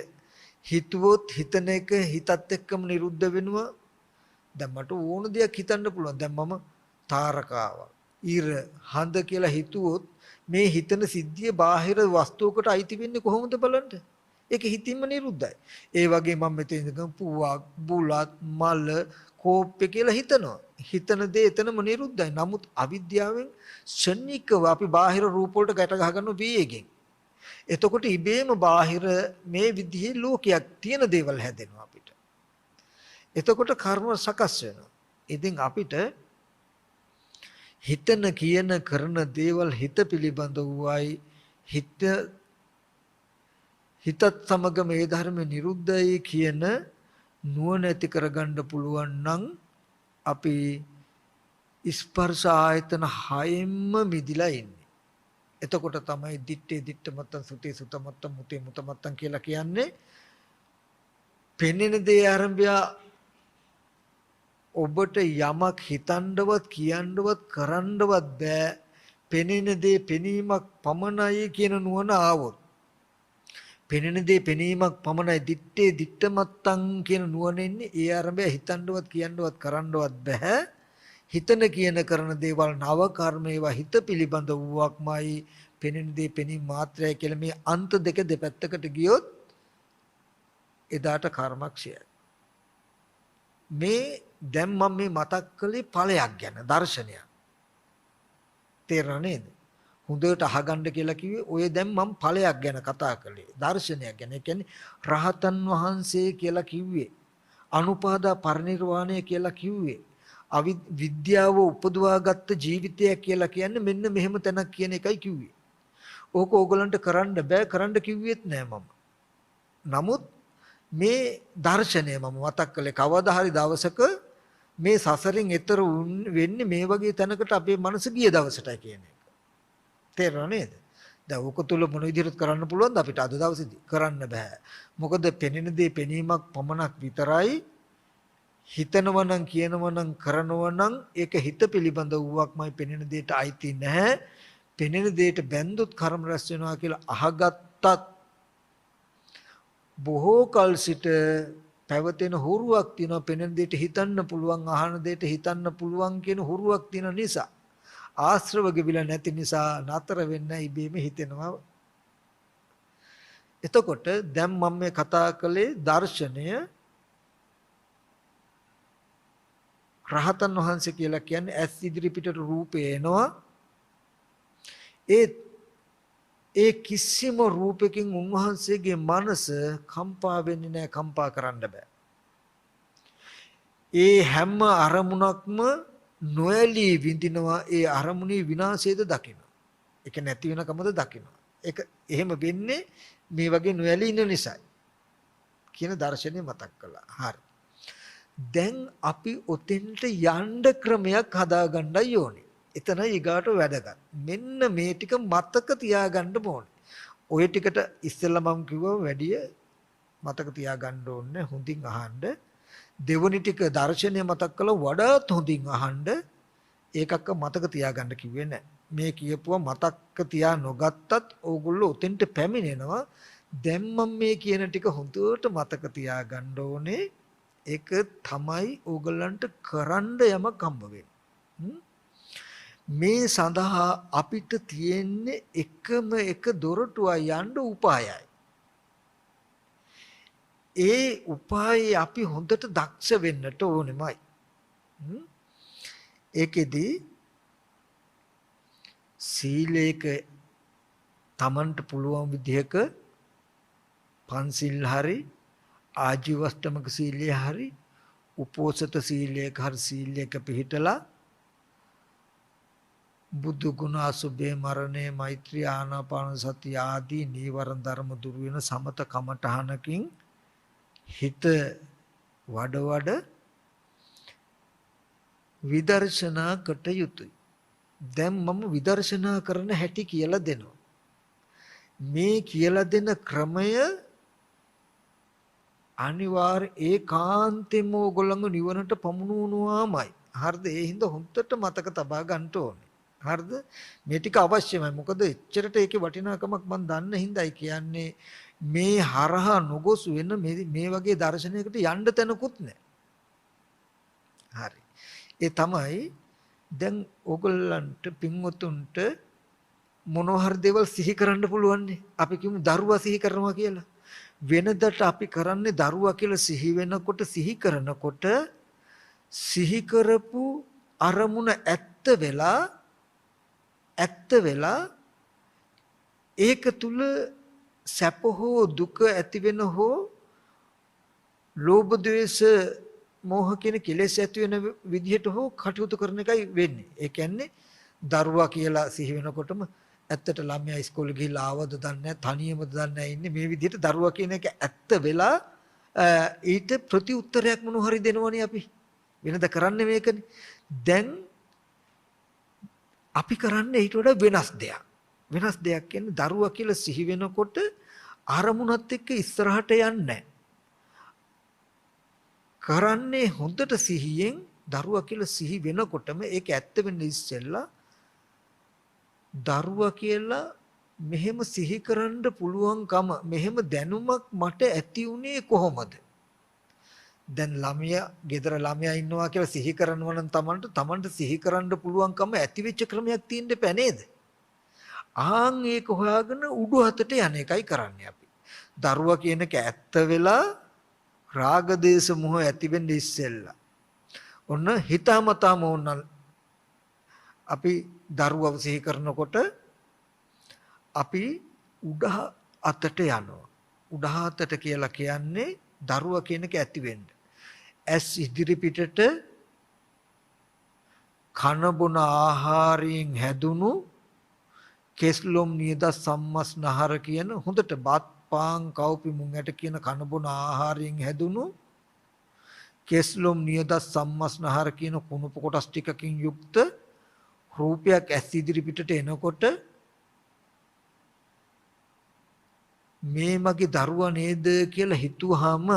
හිතුවොත් හිතන එක හිතත් එක්කම නිරුද්ධ වෙනවා. දැන් මට ඕන දෙයක් හිතන්න පුළුවන්. දැන් මම තාරකාවක් ඉර හඳ කියලා හිතුවොත් මේ හිතන සිද්ධිය බාහිර වස්තුවකට අයිති වෙන්නේ කොහොමද බලන්න? ඒක හිතින්ම නිරුද්ධයි. ඒ වගේ මම මෙතන ඉඳන් පුවක් බුලත් මල කෝප්පේ කියලා හිතනවා. හිතන දේ එතනම නිරුද්ධයි. නමුත් අවිද්‍යාවෙන් ශනිකව අපි බාහිර රූප වලට ගැට ගහගන්න වේගෙන්. එතකොට ඉබේම බාහිර මේ විදිහේ ලෝකයක් තියෙන දේවල් හැදෙනවා අපිට. එතකොට කර්ම සකස් වෙනවා. ඉතින් අපිට හිතන කියන කරන දේවල් හිත පිළිබඳ වූයි හිතත් සමග මේ ධර්ම නිරුද්ධයි කියන නුවණ ඇති කරගන්න පුළුවන් නම් අපි ස්පර්ශ ආයතන 6ෙන්ම මිදිලා ඉන්නේ. එතකොට තමයි දිත්තේ දිත්ත මත්තන් සුතේ සුත මත්තන් මුතේ මුත මත්තන් කියලා කියන්නේ. පෙනෙන දේ ආරම්භය ඔබට යමක් හිතන්නවත් කියන්නවත් කරන්නවත් බෑ. පෙනෙන දේ පෙනීමක් පමණයි කියන නුවණ ආවොත් පෙනෙන දේ පෙනීමක් පමණයි දිත්තේ දිත්ත මත්තන් කියන නුවණ එන්නේ. ඒ ආරම්භය හිතන්නවත් කියන්නවත් කරන්නවත් බෑ. හිතන කියන කරන දේවල් නව කර්ම ඒවා හිත පිළිබඳ වූවක්මයි පෙනෙන දේ පෙනීම මාත්‍රය කියලා මේ අන්ත දෙක දෙපැත්තකට ගියොත් එදාට කර්මක්ෂයයි. මේ දැන් මම මේ මතක් කළේ ඵලයක් ගැන දර්ශනයක්. තේරෙනව නේද? හොඳට අහගන්න කියලා කිව්වේ ඔය දැන් මම ඵලයක් ගැන කතා කළේ දර්ශනයක් ගැන. ඒ කියන්නේ රහතන් වහන්සේ කියලා කිව්වේ අනුපාදා පරිනිර්වාණය කියලා කිව්වේ විද්‍යාව උපදවාගත්ත ජීවිතයක් කියලා කියන්නේ මෙන්න මෙහෙම තැනක් කියන එකයි කිව්වේ. ඕක ඕගලන්ට කරන්න බෑ කරන්න කිව්වෙත් නෑ මම. නමුත් මේ දර්ශනය මම මතක් කළේ කවදා හරි දවසක මේ සසරෙන් එතර වෙන්නේ මේ වගේ තැනකට අපේ මනස ගිය දවසටයි කියන එක. තේරෙනව නේද? දැන් ඕක තුල මොන විදිහට කරන්න පුළුවන්ද අපිට අද දවසේදී? කරන්න බෑ. මොකද පෙනෙන දේ පෙනීමක් පමණක් විතරයි. හිතනවා නම් කියනවා නම් කරනවා නම් ඒක හිත පිළිබඳ වූවක්මයි පෙනෙන දෙයට අයිති නැහැ. පෙනෙන දෙයට බැඳුත් කර්ම රැස් වෙනවා කියලා අහගත්තත් බොහෝ කල් සිට පැවතෙන හුරුවක් තියෙනවා. පෙනෙන දෙයට හිතන්න පුළුවන්, අහන දෙයට හිතන්න පුළුවන් කියන හුරුවක් තියෙන නිසා ආශ්‍රව ගෙවිලා නැති නිසා නතර වෙන්න ඉබේම හිතෙනවා. එතකොට දැන් මම මේ කතා කළේ දර්ශනය රහතන් වහන්සේ කියලා කියන්නේ ඇස් ඉදිරි පිටට රූපේ එනවා. ඒ කිසිම රූපකින් උන්වහන්සේගේ මනස කම්පා වෙන්නේ නැහැ, කම්පා කරන්න බෑ. ඒ හැම අරමුණක්ම නොඇලී විඳිනවා. ඒ අරමුණේ විනාශයද දකිනවා. ඒක නැති වෙනකමද දකිනවා. ඒක එහෙම වෙන්නේ මේ වගේ නොඇලී ඉන්න නිසායි කියන දර්ශනය මතක් කළා. හරි. දැන් අපි ඔතෙන්ට යන්න ක්‍රමයක් හදාගන්නයි ඕනේ. එතනයි ඊගාට වැඩගත්. මෙන්න මේ ටික මතක තියාගන්න ඕනේ. ඔය ටිකට ඉස්සෙල්ලා මම කිව්වා වැඩිය මතක තියාගන්න ඕනේ. හොඳින් අහන්න. දෙවනි ටික දර්ශනය මතක් කළා වඩාත් හොඳින් අහන්න. ඒකක්ක මතක තියාගන්න කිව්වේ නැහැ. මේ කියපුවා මතක තියා නොගත්තත් ඕගොල්ලෝ උතෙන්ට පැමිණෙනවා. දැන් මම මේ කියන ටික හොඳට මතක තියාගන්න ඕනේ. ඒක තමයි ඕගොල්ලන්ට කරන්න යමක් හම්බ වෙන්නේ. මේ සඳහා අපිට තියෙන්නේ එකම එක දොරටුවයි යන්න උපායයි. ඒ උපායේ අපි හොඳට දක්ෂ වෙන්නට ඕනෙමයි. ඒකෙදි සීලේක තමන්ට පුළුවන් විදිහක පන්සිල් හරි ආජීවස්තමක සීලය හරි උපෝසත සීලයක හරි සීලයක පිහිටලා බුදු ගුණ අසුභේ මරණේ මෛත්‍රී ආනාපාන සති ආදී නීවරණ ධර්ම දුරු වෙන සමත කමඨහනකින් හිත වඩ විදර්ශනා කට යුතුය. දැන් මම විදර්ශනා කරන හැටි කියලා දෙනවා. මේ කියලා දෙන ක්‍රමය අනිවාර්ය ඒකාන්තයෙන්ම ඕගොල්ලන්ව නිවනට පමුණුවනවාමයි. හරිද? ඒ හින්දා හොඳට මතක තබා ගන්න ඕනේ. හරිද? මේ ටික අවශ්‍යමයි. මොකද එච්චරට ඒකේ වටිනාකමක් මම දන්න හින්දායි කියන්නේ. මේ හරහා නොගොස් වෙන මේ වගේ දර්ශනයකට යන්න තැනකුත් නැහැ. හරි. ඒ තමයි දැන් ඕගොල්ලන්ට පින්වතුන්ට මොනවා හරි දේවල් සිහි කරන්න පුළුවන්. අපි කියමු දරුවා සිහි කරනවා කියලා. වෙනදට අපි කරන්නේ දරුවා කියලා සිහි වෙනකොට සිහි කරනකොට සිහි කරපු අරමුණ ඇත්ත වෙලා ඒක තුල සැප හෝ දුක ඇති වෙන හෝ ලෝභ ද්වේෂ මෝහ කියන කෙලෙස් ඇති වෙන විදිහට හෝ කටයුතු කරන එකයි වෙන්නේ. ඒ කියන්නේ දරුවා කියලා සිහි වෙනකොටම ඇත්තට ළමයා ඉස්කෝලේ ගිහිල්ලා ආවද දන්නේ නැහැ, තනියමද දන්නේ නැහැ ඉන්නේ. මේ විදිහට දරුවා කියන එක ඇත්ත වෙලා ඊට ප්‍රතිඋත්තරයක් මොන හරි දෙනවනේ අපි. වෙනද කරන්නේ මේකනේ. දැන් අපි කරන්නේ ඊට වඩා වෙනස් දෙයක්. වෙනස් දෙයක් කියන්නේ දරුවා කියලා සිහි වෙනකොට අරමුණත් එක්ක ඉස්සරහට යන්නේ කරන්නේ හොඳට සිහියෙන් දරුවා කියලා සිහි වෙනකොටම ඒක ඇත්ත වෙන්නේ ඉස්සෙල්ලා දරුවා කියලා මෙහෙම සිහි කරන්න පුළුවන්කම මෙහෙම දැනුමක් මට ඇති උනේ කොහොමද? දැන් ළමයා ගෙදර ළමයා ඉන්නවා කියලා සිහි කරනවා නම් තමන්ට සිහි කරන්න පුළුවන්කම ඇති වෙච්ච ක්‍රමයක් තියෙන්න බෑ නේද? ආන් ඒක හොයාගෙන උඩු හතට යන එකයි කරන්නේ අපි. දරුවා කියන එක ඇත්ත වෙලා රාග දේශ මොහ ඇති වෙන්නේ ඉස්සෙල්ලා. ඔන්න හිතාමතාම ඕන අපි දරුවව සිහි කරනකොට අපි උඩ අතට යනවා. උඩ අතට කියලා කියන්නේ දරුවා කියන එක ඇති වෙන්න. ඇස් ඉදිරි පිටට කන බොන ආහාරයෙන් හැදුණු කෙස්ලොම් නියද සම්මස්නහර කියන හොඳට බත් පාන් කව්පි මුං ඇට කියන කන බොන ආහාරයෙන් හැදුණු කෙස්ලොම් නියද සම්මස්නහර කියන කුණුප කොටස් ටිකකින් යුක්ත රූපයක් ඇස් ඉදිරි පිටට එනකොට මේ මගේ දරුවා නේද කියලා හිතුවාම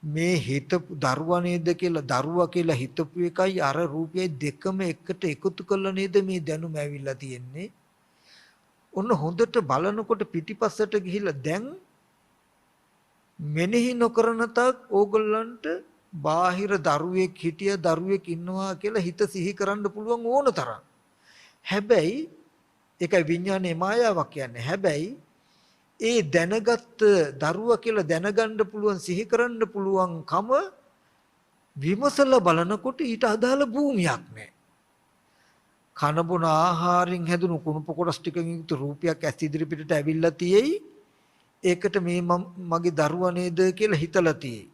මේ හිතපු දරුවා නේද කියලා හිතපු එකයි අර රූපයයි දෙකම එකට එකතු කළා නේද මේ දැනුම ඇවිල්ලා තියෙන්නේ. ඔන්න හොඳට බලනකොට පිටිපස්සට ගිහිල්ලා දැන් මෙනෙහි නොකරන තාක් ඕගොල්ලන්ට බාහිර දරුවෙක් හිටිය දරුවෙක් ඉන්නවා කියලා හිත සිහි කරන්න පුළුවන් ඕන තරම්. හැබැයි ඒකයි විඥානයේ මායාවක් කියන්නේ. හැබැයි ඒ දැනගත් දරුවා කියලා දැනගන්න පුළුවන් සිහි කරන්න පුළුවන්කම විමසලා බලනකොට ඊට අදාළ භූමියක් නැහැ. කන බොන ආහාරයෙන් හැදුණු කුණුප කොටස් ටිකකින් යුක්ත රූපයක් ඇස් ඉදිරි පිටට ඇවිල්ලා තියෙයි. ඒකට මේ මගේ දරුවා නේද කියලා හිතලා තියෙයි.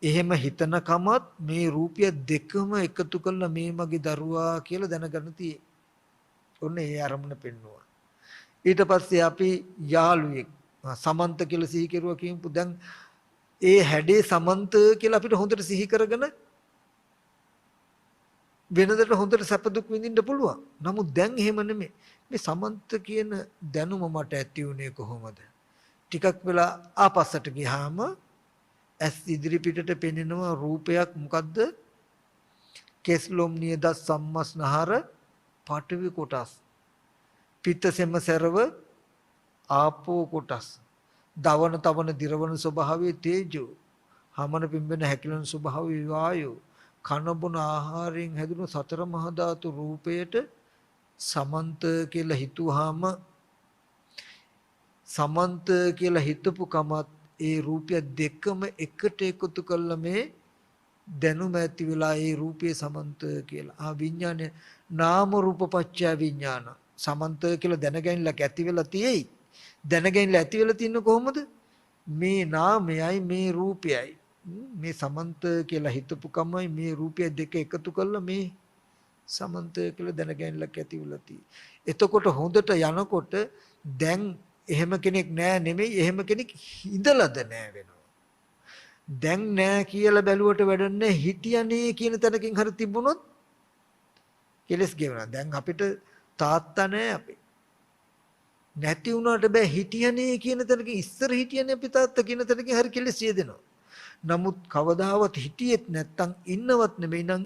එහෙම හිතනකමත් මේ රූපය දෙකම එකතු කරලා මේ මගේ දරුවා කියලා දැනගන්න තියෙයි. ඔන්න ඒ අරමුණ පෙන්නවා. ඊට පස්සේ අපි යාළුවෙක් සමන්ත කියලා සිහි කෙරුවා කියමු. දැන් ඒ හැඩේ සමන්ත කියලා අපිට හොඳට සිහි කරගෙන වෙනදට හොඳට සැප දුක් විඳින්න පුළුවන්. නමුත් දැන් එහෙම නෙමෙයි. මේ සමන්ත කියන දැනුම මට ඇති වුණේ කොහොමද? ටිකක් වෙලා ආපස්සට ගියාම ඇස් ඉදිරි පිටට පෙනෙනවා රූපයක්. මොකද්ද? කෙස්ලොම් නියද සම්මස්නහර පඨවි කොටස්. පිත්තසෙම සරව ආපෝ කොටස්. දවන තවන දිරවන ස්වභාවයේ තේජෝ. හමන පිම්බෙන හැකිලන ස්වභාවයේ වායෝ. කන බොන ආහාරයෙන් හැදුණු සතර මහා ධාතු රූපයට සමන්ත කියලා හිතුවාම සමන්ත කියලා හිතපු කමත් ඒ රූපය දෙකම එකට එකතු කළා මේ දැනුම ඇති වෙලා ඒ රූපේ සමන්ත කියලා. විඥානේ නාම රූප පත්‍ය විඥාන සමන්ත කියලා දැනගැනලා ඇති වෙලා තියෙයි. දැනගැනලා ඇති වෙලා තින්නේ කොහොමද? මේ නාමයයි මේ රූපයයි මේ සමන්ත කියලා හිතපු කමයි මේ රූපය දෙක එකතු කළා මේ සමන්ත කියලා දැනගැනලා ඇති වෙලා තියෙයි. එතකොට හොඳට යනකොට දැන් එහෙම කෙනෙක් නෑ නෙමෙයි එහෙම කෙනෙක් ඉඳලාද නෑ වෙනවා. දැන් නෑ කියලා බැලුවට වැඩන්නේ හිටියනේ කියන තැනකින් හරි තිබුණොත් කෙලස් ගෙවනවා. දැන් අපිට තාත්තා නෑ අපි. නැති වුණාට බෑ හිටියනේ කියන තැනකින් ඉස්සර හිටියනේ අපි තාත්තා කියන තැනකින් හරි කෙලස් යෙදෙනවා. නමුත් කවදාවත් හිටියෙත් නැත්තම් ඉන්නවත් නෙමෙයි නම්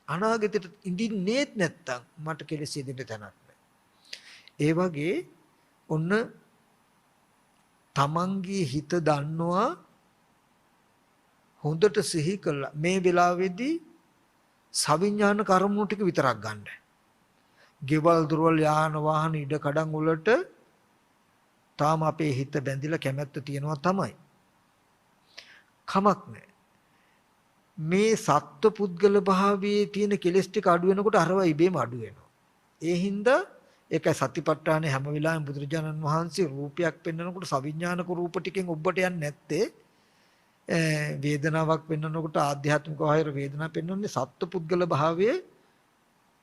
අනාගතයට ඉඳින්නේත් නැත්තම් මට කෙලස් යෙදෙන්න තැනක් නෑ. ඒ වගේ ඔන්න තමන්ගේ හිත දන්නවා හොඳට සිහි කළා මේ වෙලාවේදී සවිඥාන කර්මණු ටික විතරක් ගන්න. ගෙවල් දොරවල් යාන වාහන ඉඩ කඩන් වලට තාම අපේ හිත බැඳිලා කැමැත්ත තියෙනවා තමයි. කමක් නැහැ. මේ සත්ව පුද්ගල භාවයේ තියෙන කෙලෙස් ටික අඩු වෙනකොට අරවා ඉබේම අඩු වෙනවා. ඒ හින්දා ඒක සතිපට්ඨානේ හැම වෙලාවෙම බුදුරජාණන් වහන්සේ රූපයක් පෙන්වනකොට සවිඥානික රූප ටිකෙන් ඔබට යන්නේ නැත්තේ වේදනාවක් පෙන්වනකොට ආධ්‍යාත්මික වෛර වේදනාවක් පෙන්වන්නේ සත්ව පුද්ගල භාවයේ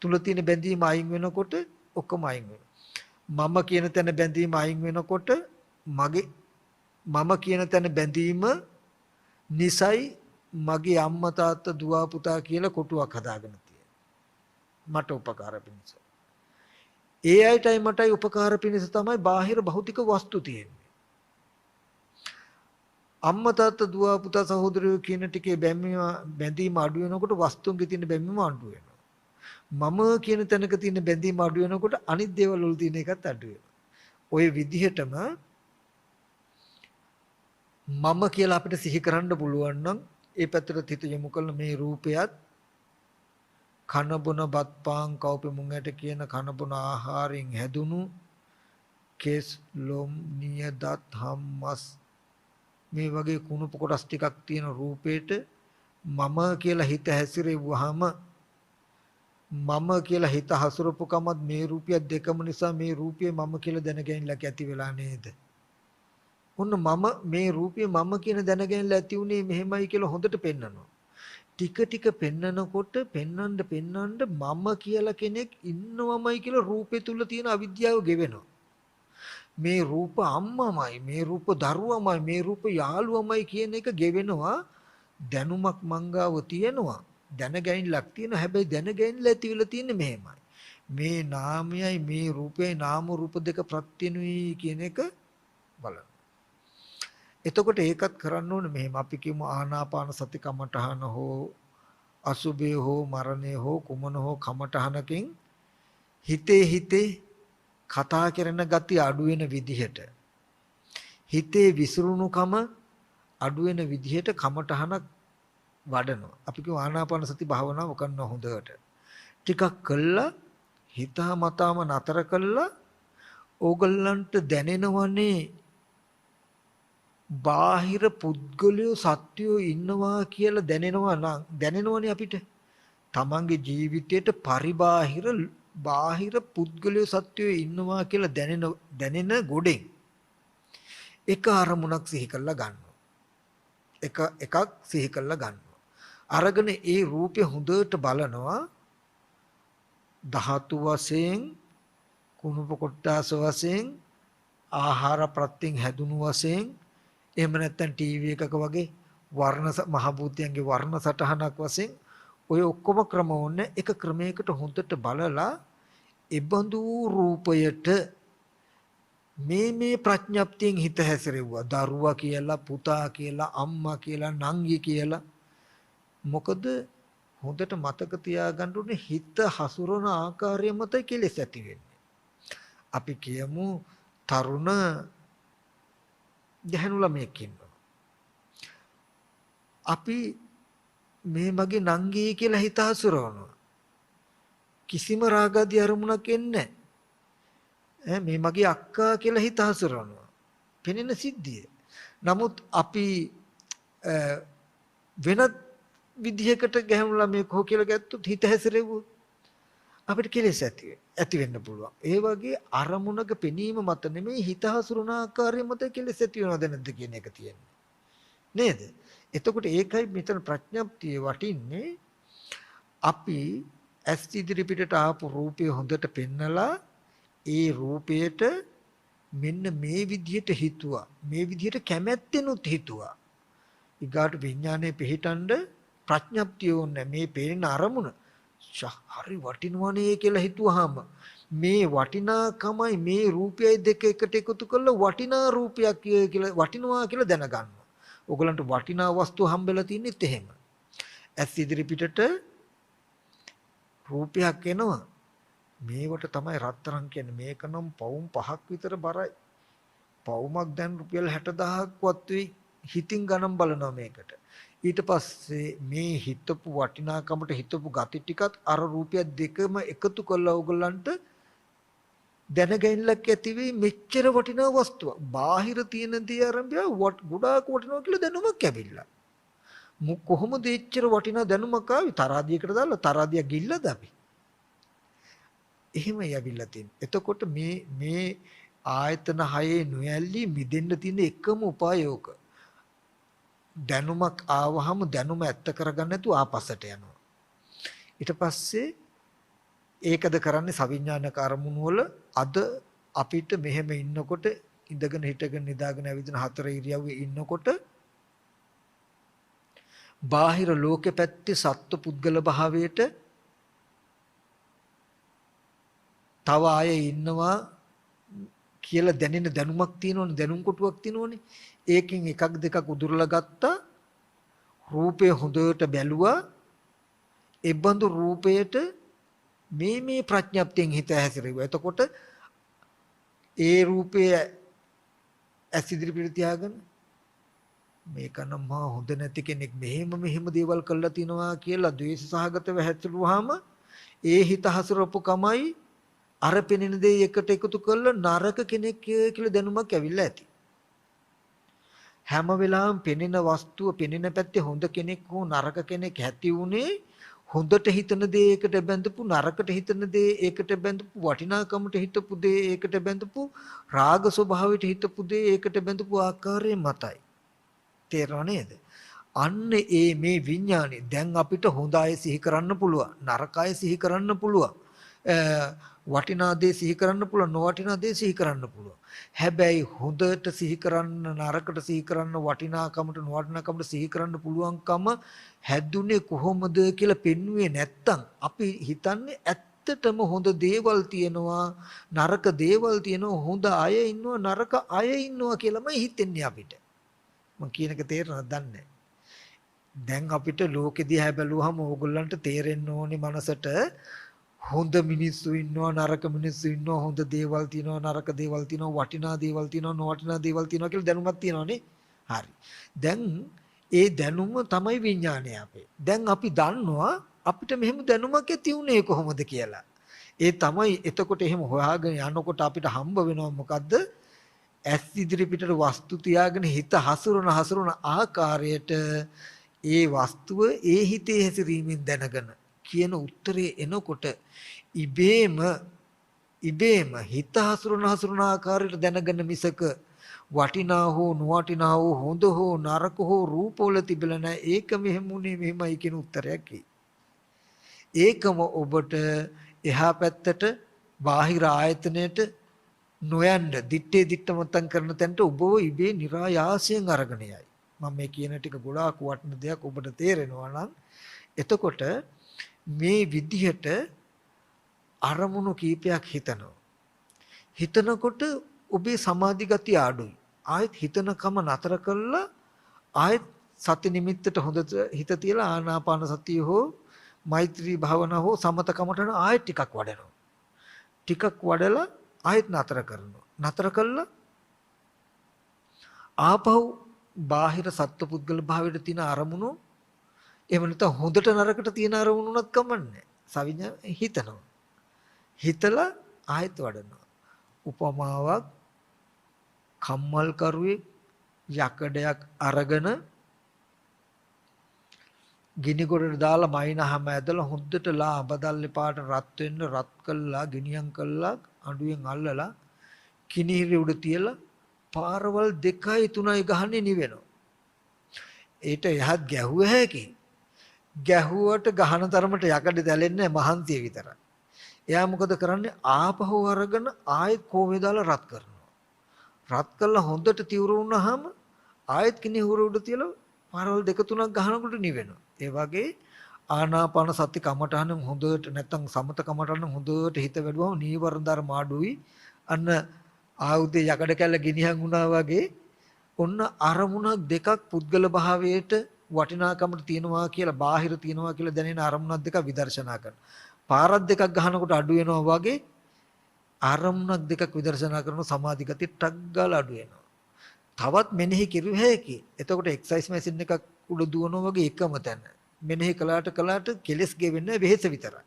තුල තියෙන බැඳීම අයින් වෙනකොට ඔක්කොම අයින් වෙනවා. මම කියන තැන බැඳීම අයින් වෙනකොට මගේ මම කියන තැන බැඳීම නිසයි මගේ අම්මා තාත්තා දුව පුතා කියලා කොටුවක් හදාගෙන තියෙනවා. මට උපකාර පිණිස. ඒ අයටයි මටයි උපකාර පිණිස තමයි බාහිර භෞතික වස්තු තියෙන්නේ. අම්මා තාත්තා දුව පුතා සහෝදරයෝ කියන ටිකේ බැඳීම අඩු වෙනකොට වස්තුන්ගේ තියෙන බැඳීම අඩු වෙනවා. මම කියන තැනක තියෙන බැඳීම අඩු වෙනකොට අනිත් දේවල් වල තියෙන එකත් අඩු වෙනවා. ওই විදිහටම මම කියලා අපිට සිහි කරන්න පුළුවන් නම් ඒ පැත්තට හිත යොමු කළ මේ රූපයත් කන බොන බත් පාන් කව්පෙ මුංගට කියන කන බොන ආහාරයෙන් හැදුණු කෙස් ලොම් නිය දත් හම්මස් මේ වගේ කුණුප කොටස් ටිකක් තියෙන රූපේට මම කියලා හිත හැසිරෙව්වහම මම කියලා හිත හසුරපු කමත් මේ රූපය දෙකම නිසා මේ රූපය මම කියලා දැනගැනලා ඇති වෙලා නේද? ඔන්න මම මේ රූපය මම කියන දැනගැනලා ඇති උනේ මෙහෙමයි කියලා හොඳට පෙන්නනවා. ටික ටික පෙන්නකොට පෙන්නන්න මම කියලා කෙනෙක් ඉන්නවමයි කියලා රූපේ තුල තියෙන අවිද්‍යාව ගෙවෙනවා. මේ රූප අම්මමයි මේ රූප දරුවමයි මේ රූප යාළුවමයි කියන එක ගෙවෙනවා. දැනුමක් මංගාව තියෙනවා. දැනගැනිල්ලක් තියෙනවා. හැබැයි දැනගැනිල්ල ඇති වෙලා තියෙන්නේ මෙහෙමයි. මේ නාමයයි මේ රූපයයි නාම රූප දෙක ප්‍රත්‍යනුයි කියන එක බලන්න. එතකොට ඒකත් කරන්න ඕනේ මෙහෙම අපි කියමු ආනාපාන සති කමඨහන හෝ අසුභය හෝ මරණය හෝ කුමන හෝ කමඨහනකින් හිතේ කතා කරන gati අඩු වෙන විදිහට හිතේ විසිරුණුකම අඩු වෙන විදිහට කමඨහනක් වඩනවා. අපි කියමු ආනාපාන සති භාවනාව කරන හොඳට ටිකක් කළා හිතා මතාම නතර කළා ඕගොල්ලන්ට දැනෙනවනේ බාහිර පුද්ගලයෝ සත්වයෝ ඉන්නවා කියලා දැනෙනවා නම් දැනෙනවනේ අපිට. තමන්ගේ ජීවිතයට පරිබාහිර බාහිර පුද්ගලයෝ සත්වයෝ ඉන්නවා කියලා දැනෙන ගොඩෙන් එක අරමුණක් සිහි කරලා ගන්නවා. එකක් සිහි කරලා ගන්නවා. අරගෙන ඒ රූපය හොඳට බලනවා. ධාතු වශයෙන්, කුණුප කොට්ටාස වශයෙන්, ආහාර ප්‍රත්‍යයෙන් හැදුණු වශයෙන්, එහෙම නැත්නම් ටීවී එකක වගේ වර්ණ මහ භූතයන්ගේ වර්ණ සටහනක් වශයෙන් ඔය ඔක්කොම ක්‍රම ඕනේ එක ක්‍රමයකට හොඳට බලලා ඒබඳු රූපයට මේ ප්‍රඥප්තියෙන් හිත හැසිරෙව්වා. දරුවා කියලා, පුතා කියලා, අම්මා කියලා, නංගි කියලා. මොකද හොඳට මතක තියාගන්න ඕනේ හිත හසුරන ආකාරය මත කෙලෙස් ඇති වෙන්නේ. අපි කියමු තරුණ ගැහණු ළමයෙක් ඉන්නවා. අපි මේ මගේ නංගි කියලා හිත හසුරවනවා. කිසිම රාගාදී අරමුණක් එන්නේ නැහැ. මේ මගේ අක්කා කියලා හිත හසුරවනවා. පෙනෙන සිද්ධිය. නමුත් අපි වෙනත් විදිහකට ගැහණු ළමයෙක් හෝ කියලා ගත්තොත් හිත හැසිරෙව්වොත් අපිට කෙලෙස් ඇති වෙන්න පුළුවන්. ඒ වගේ අරමුණක පෙනීම මත නෙමෙයි හිත හසුරන ආකාරය මත කෙලෙස් ඇති වෙනවද නැද්ද කියන එක තියෙන්නේ. නේද? එතකොට ඒකයි මෙතන ප්‍රඥප්තිය වටින්නේ. අපි ඇස් ඉදිරි පිටට ආපු රූපය හොඳට පෙන්නලා ඒ රූපයට මෙන්න මේ විදිහට හිතුවා. මේ විදිහට කැමැත්තෙනුත් හිතුවා. ඊගාට විඥානයේ පිහිටන්ඩ ප්‍රඥප්තිය ඕනේ. මේ පේන අරමුණ හරි වටිනවනේ කියලා හිතුවාම මේ වටිනාකමයි මේ රූපයයි දෙක එකට එකතු කරලා වටිනා රූපයක් කියලා වටිනවා කියලා දැනගන්නවා. ඔයගලන්ට වටිනා වස්තු හම්බෙලා තින්නෙත් එහෙම. ඇස් ඉදිරි පිටට රූපයක් එනවා. මේවට තමයි රත්තරන් කියන්නේ. මේක නම් පවුම් 5ක් විතර බරයි. පවුමක් දැන් රුපියල් 60000ක් වත් වෙයි. හිතින් ගණන් බලනවා මේකට. ඊට පස්සේ මේ හිතපු වටිනාකමට හිතපු gati ටිකත් අර රූපය දෙකම එකතු කරලා ඕගලන්ට දැනගැනිල්ලක් ඇති වෙයි මෙච්චර වටිනා වස්තුවක්. බාහිර තියෙන දේ ආරම්භය ගොඩාක් වටිනවා කියලා දැනුමක් ඇවිල්ලා. කොහොමද එච්චර වටිනා දැනුමක් ආවේ? තරාදියකට දාලා තරාදිය ගිල්ලද අපි? එහෙම යවිලා තියෙන්නේ. එතකොට මේ ආයතන හයේ නොයල්ලි මිදෙන්න තියෙන එකම උපායෝක. දැනුමක් ආවහම දැනුම ඇත්ත කරගන්න නැතුව ආපස්සට යනවා. ඊට පස්සේ ඒකද කරන්නේ සවිඥානික අරමුණු වල අද අපිට මෙහෙම ඉන්නකොට ඉඳගෙන හිටගෙන නිදාගෙන ඇවිදින හතර ඉරියව්වේ ඉන්නකොට බාහිර ලෝකෙ පැත්තේ සත්ව පුද්ගල භාවයට තව අය ඉන්නවා කියලා දැනෙන දැනුමක් තියෙනවනේ, දැනුම් කොටුවක් තියෙනවනේ. ඒකෙන් එකක් දෙකක් උදුරලා ගත්තා. රූපය හොඳට බැලුවා. ඒ බඳු රූපයට මේ ප්‍රඥප්තියෙන් හිත හැසිරෙව්වා. එතකොට ඒ රූපය ඇස් ඉදිරි පිට තියාගෙන මේක නම් මා හොඳ නැති කෙනෙක් මෙහෙම දේවල් කළා තිනවා කියලා ද්වේෂ සහගතව හැසිරුවාම ඒ හිත හසුරපු කමයි අර පෙනෙන දේ එකට එකතු කරලා නරක කෙනෙක් කියලා දැනුමක් ඇවිල්ලා ඇති. හැම වෙලාවෙම පෙනෙන වස්තුව පෙනෙන පැත්තේ හොඳ කෙනෙක් හෝ නරක කෙනෙක් ඇති උනේ හොඳට හිතන දේ ඒකට බැඳපු, නරකට හිතන දේ ඒකට බැඳපු, වටිනාකමට හිතපු දේ ඒකට බැඳපු, රාග ස්වභාවයට හිතපු දේ ඒකට බැඳපු ආකාරය මතයි. තේරෙනව නේද? අන්න මේ විඥානේ දැන් අපිට හොඳ අය සිහි කරන්න පුළුවන්, නරක අය සිහි කරන්න පුළුවන්. වටිනා දේ සිහි කරන්න පුළුවන්, නොවටිනා දේ සිහි කරන්න පුළුවන්. හැබැයි හොඳට සිහි කරන්න, නරකට සිහි කරන්න, වටිනාකමට නොවටිනාකමට සිහි කරන්න පුළුවන්කම හැදුනේ කොහොමද කියලා පෙන්වුවේ නැත්තම් අපි හිතන්නේ ඇත්තටම හොඳ දේවල් තියෙනවා, නරක දේවල් තියෙනවා, හොඳ අය ඉන්නවා, නරක අය ඉන්නවා කියලාමයි හිතෙන්නේ අපිට. මම කියන එක තේරෙනවද දන්නේ? දැන් අපිට ලෝකෙ දිහා බැලුවහම ඕගොල්ලන්ට තේරෙන්න ඕනේ මනසට හොඳ මිනිස්සු ඉන්නවා, නරක මිනිස්සු ඉන්නවා, හොඳ දේවල් තියෙනවා, නරක දේවල් තියෙනවා, වටිනා දේවල් තියෙනවා, නොවටිනා දේවල් තියෙනවා කියලා දැනුමක් තියෙනවානේ. හරි. දැන් ඒ දැනුම තමයි විඥානය අපේ. දැන් අපි දන්නවා අපිට මෙහෙම දැනුමක් ඇති උනේ කොහොමද කියලා. ඒ තමයි එතකොට එහෙම හොයාගෙන යනකොට අපිට හම්බ වෙනවා මොකද්ද? ඇස් ඉදිරි පිටට වස්තු තියාගෙන හිත හසුරන ආකාරයට ඒ වස්තුව ඒ හිතේ හැසිරීමෙන් දැනගෙන කියන උත්තරේ එනකොට ඉබේම හිත හසුරන ආකාරයට දැනගෙන මිසක වටිනා හෝ නොවටිනා හෝ හොඳ හෝ නරක හෝ රූපවල තිබෙලා නැහැ. ඒක මෙහෙමුනේ මෙහෙමයි කියන උත්තරයක් එයි. ඒකම ඔබට එහා පැත්තට බාහිර ආයතනයට නොයන්න දිත්තේ දිත්තමතන් කරන තැනට ඔබව ඉබේ નિરાයාසයෙන් අරගෙන යයි. මම මේ කියන ටික ගොඩාක් වටින දෙයක් ඔබට තේරෙනවා නම් එතකොට මේ විදිහට අරමුණු කීපයක් හිතනවා. හිතනකොට ඔබේ සමාධි ගතිය අඩුයි. ආයෙත් හිතනකම නතර කළා ආයෙත් සති නිමිත්තට හොඳට හිත තියලා ආනාපාන සතිය හෝ මෛත්‍රී භාවනා හෝ සමතකමටන ආයෙත් ටිකක් වඩනවා. ටිකක් වඩලා ආයෙත් නතර කරනවා. නතර කළා ආපහු බාහිර සත්පුද්ගල භාවයට තියෙන අරමුණු එහෙම නැත්නම් හොඳට නරකට තියෙන අරමුණුනත් කමන්නේ. සවිඥා හිතනවා. හිතලා ආයෙත් වඩනවා. උපමාවක් කම්මල් කරුවේ යකඩයක් අරගෙන ගිනි ගොඩට දාලා මයින්හම ඇදලා හොද්දට ලාඹදල්ලේ පාට රත් වෙන්න රත් කළා ගිනියම් කළා අඬුවෙන් අල්ලලා කිනිහිරි උඩ තියලා පාරවල් 2යි 3යි ගහන්නේ නිවෙනවා. ඒට යහත් ගැහුව හැකි. ගැහුවට ගහන තරමට යකඩ දැලෙන්නේ මහන්සිය විතරයි. එයා මොකද කරන්නේ ආපහු අරගෙන ආයෙත් කෝවේ දාලා රත් කරනවා. රත් කළා හොඳට තිවුර වුණාම ආයෙත් කිනිහිර උඩ තියලා පාරවල් 2 3ක් ගහනකොට නිවෙනවා. ඒ වගේ ආනාපාන සති කමඨහන හොඳට නැත්නම් සමත කමඨහන හොඳට හිත වැඩුවම නීවරණ ධර්ම අඩුයි. අන්න ආයුධේ යකඩ කැල්ල ගිනිහන් වුණා වගේ ඔන්න අරමුණක් දෙකක් පුද්ගල භාවයට වටිනාකමට තියනවා කියලා බාහිර තියනවා කියලා දැනෙන අරමුණක් දෙකක් විදර්ශනා කරනවා. පාරක් දෙකක් ගහනකොට අඩු වෙනවා වගේ අරමුණක් දෙකක් විදර්ශනා කරන සමාධි ගතිය ටක් ගාලා අඩු වෙනවා. තවත් මෙනෙහි කිරුව හැකි. එතකොට එක්සර්සයිස් මැෂින් එකක් උඩ දුවනවා වගේ එකම තැන. මෙනෙහි කළාට කෙලස් ගෙවෙන්නේ වෙහෙස විතරයි.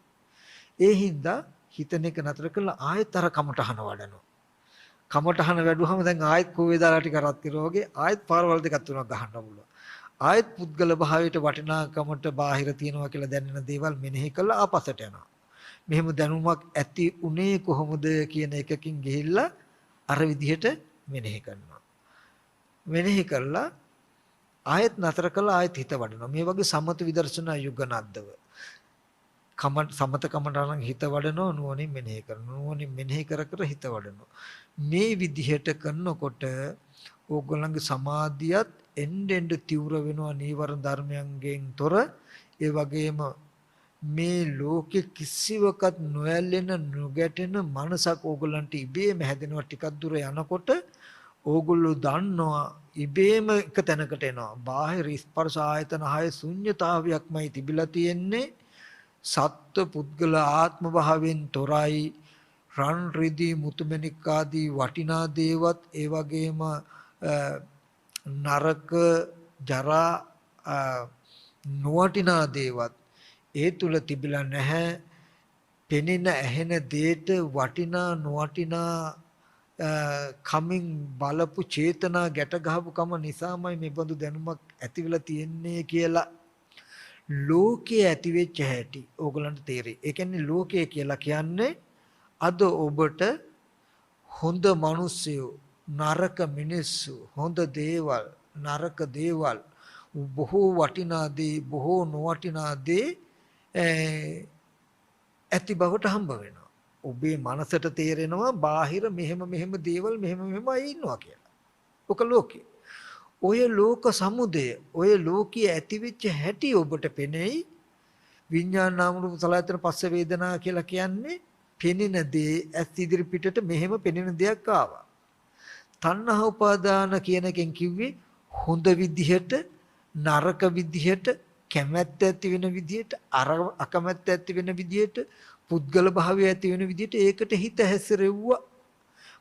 ඒ හින්දා හිතන එක නතර කරලා ආයෙත් අර කමටහන වඩනවා. කමටහන වැඩුවම දැන් ආයෙත් කෝවේ දාලා ටික රත් කරනවා වගේ ආයෙත් පාරවල් දෙකක් තුනක් ගහන්න පුළුවන්. ආයෙත් පුද්ගල භාවයට වටිනාකමට බාහිර තියනවා කියලා දැනෙන දේවල් මෙනෙහි කළා ආපසට යනවා. මෙහෙම දැනුමක් ඇති උනේ කොහොමද කියන එකකින් ගිහිල්ලා අර විදිහට මෙනෙහි කරනවා. මෙනෙහි කළා ආයෙත් නතර කළා ආයෙත් හිත වඩනවා. මේ වගේ සමත විදර්ශනා යුගනද්දව. සමත කමඨාන හිත වඩනවා නුවණින් මෙනෙහි කරනවා. නුවණින් මෙනෙහි කර කර හිත වඩනවා. මේ විදිහට කරනකොට ඕගොල්ලන්ගේ සමාධියත් එන්නෙන් තීව්‍ර වෙනවා නීවරණ ධර්මයන්ගෙන් තොර. ඒ වගේම මේ ලෝකෙ කිසිවකත් නොයැලෙන නොගැටෙන මනසක් ඕගොල්ලන්ට ඉබේම හැදෙනවා. ටිකක් දුර යනකොට ඕගොල්ලෝ දන්නවා ඉබේම එක තැනකට එනවා. බාහිර ස්පර්ශ ආයතන හය ශුන්්‍යතාවයක්මයි තිබිලා තියෙන්නේ. සත්ත්ව පුද්ගල ආත්ම භාවයෙන් තොරයි. රන් රිදී මුතුමැණික් ආදී වටිනා දේවත් ඒ වගේම නරක ජරා නොවටිනා දේවත් ඒ තුල තිබිලා නැහැ. පෙනෙන ඇහෙන දේට වටිනා නොවටිනා කමින් බලපු චේතනා ගැට ගහපු කම නිසාමයි මේ බඳු දැනුමක් ඇති වෙලා තියෙන්නේ කියලා ලෝකයේ ඇති වෙච්ච හැටි ඕගලන්ට තේරෙයි. ඒ කියන්නේ ලෝකය කියලා කියන්නේ අද ඔබට හොඳ මිනිස්සු නරක මිනිස්සු හොඳ දේවල් නරක දේවල් බොහෝ වටිනා දේ බොහෝ නොවටිනා දේ ඇති බවට හම්බ වෙනවා. ඔබේ මනසට තේරෙනවා බාහිර මෙහෙම දේවල් මෙහෙමයි ඉන්නවා කියලා. ඔක ලෝකේ. ඔය ලෝක සමුදය ඔය ලෝකයේ ඇති වෙච්ච හැටි ඔබට පෙනෙයි. විඥාන නාම රූප සලආයතන පස්ස වේදනා කියලා කියන්නේ පෙනෙන දේ ඇස් ඉදිරි පිටට මෙහෙම පෙනෙන දෙයක් ආවා. තණ්හා උපාදාන කියන එකෙන් කිව්වේ හොඳ විදිහට නරක විදිහට කැමැත්ත ඇති වෙන විදිහට අකමැත්ත ඇති වෙන විදිහට පුද්ගල භාවය ඇති වෙන විදිහට ඒකට හිත හැසිරෙව්වා.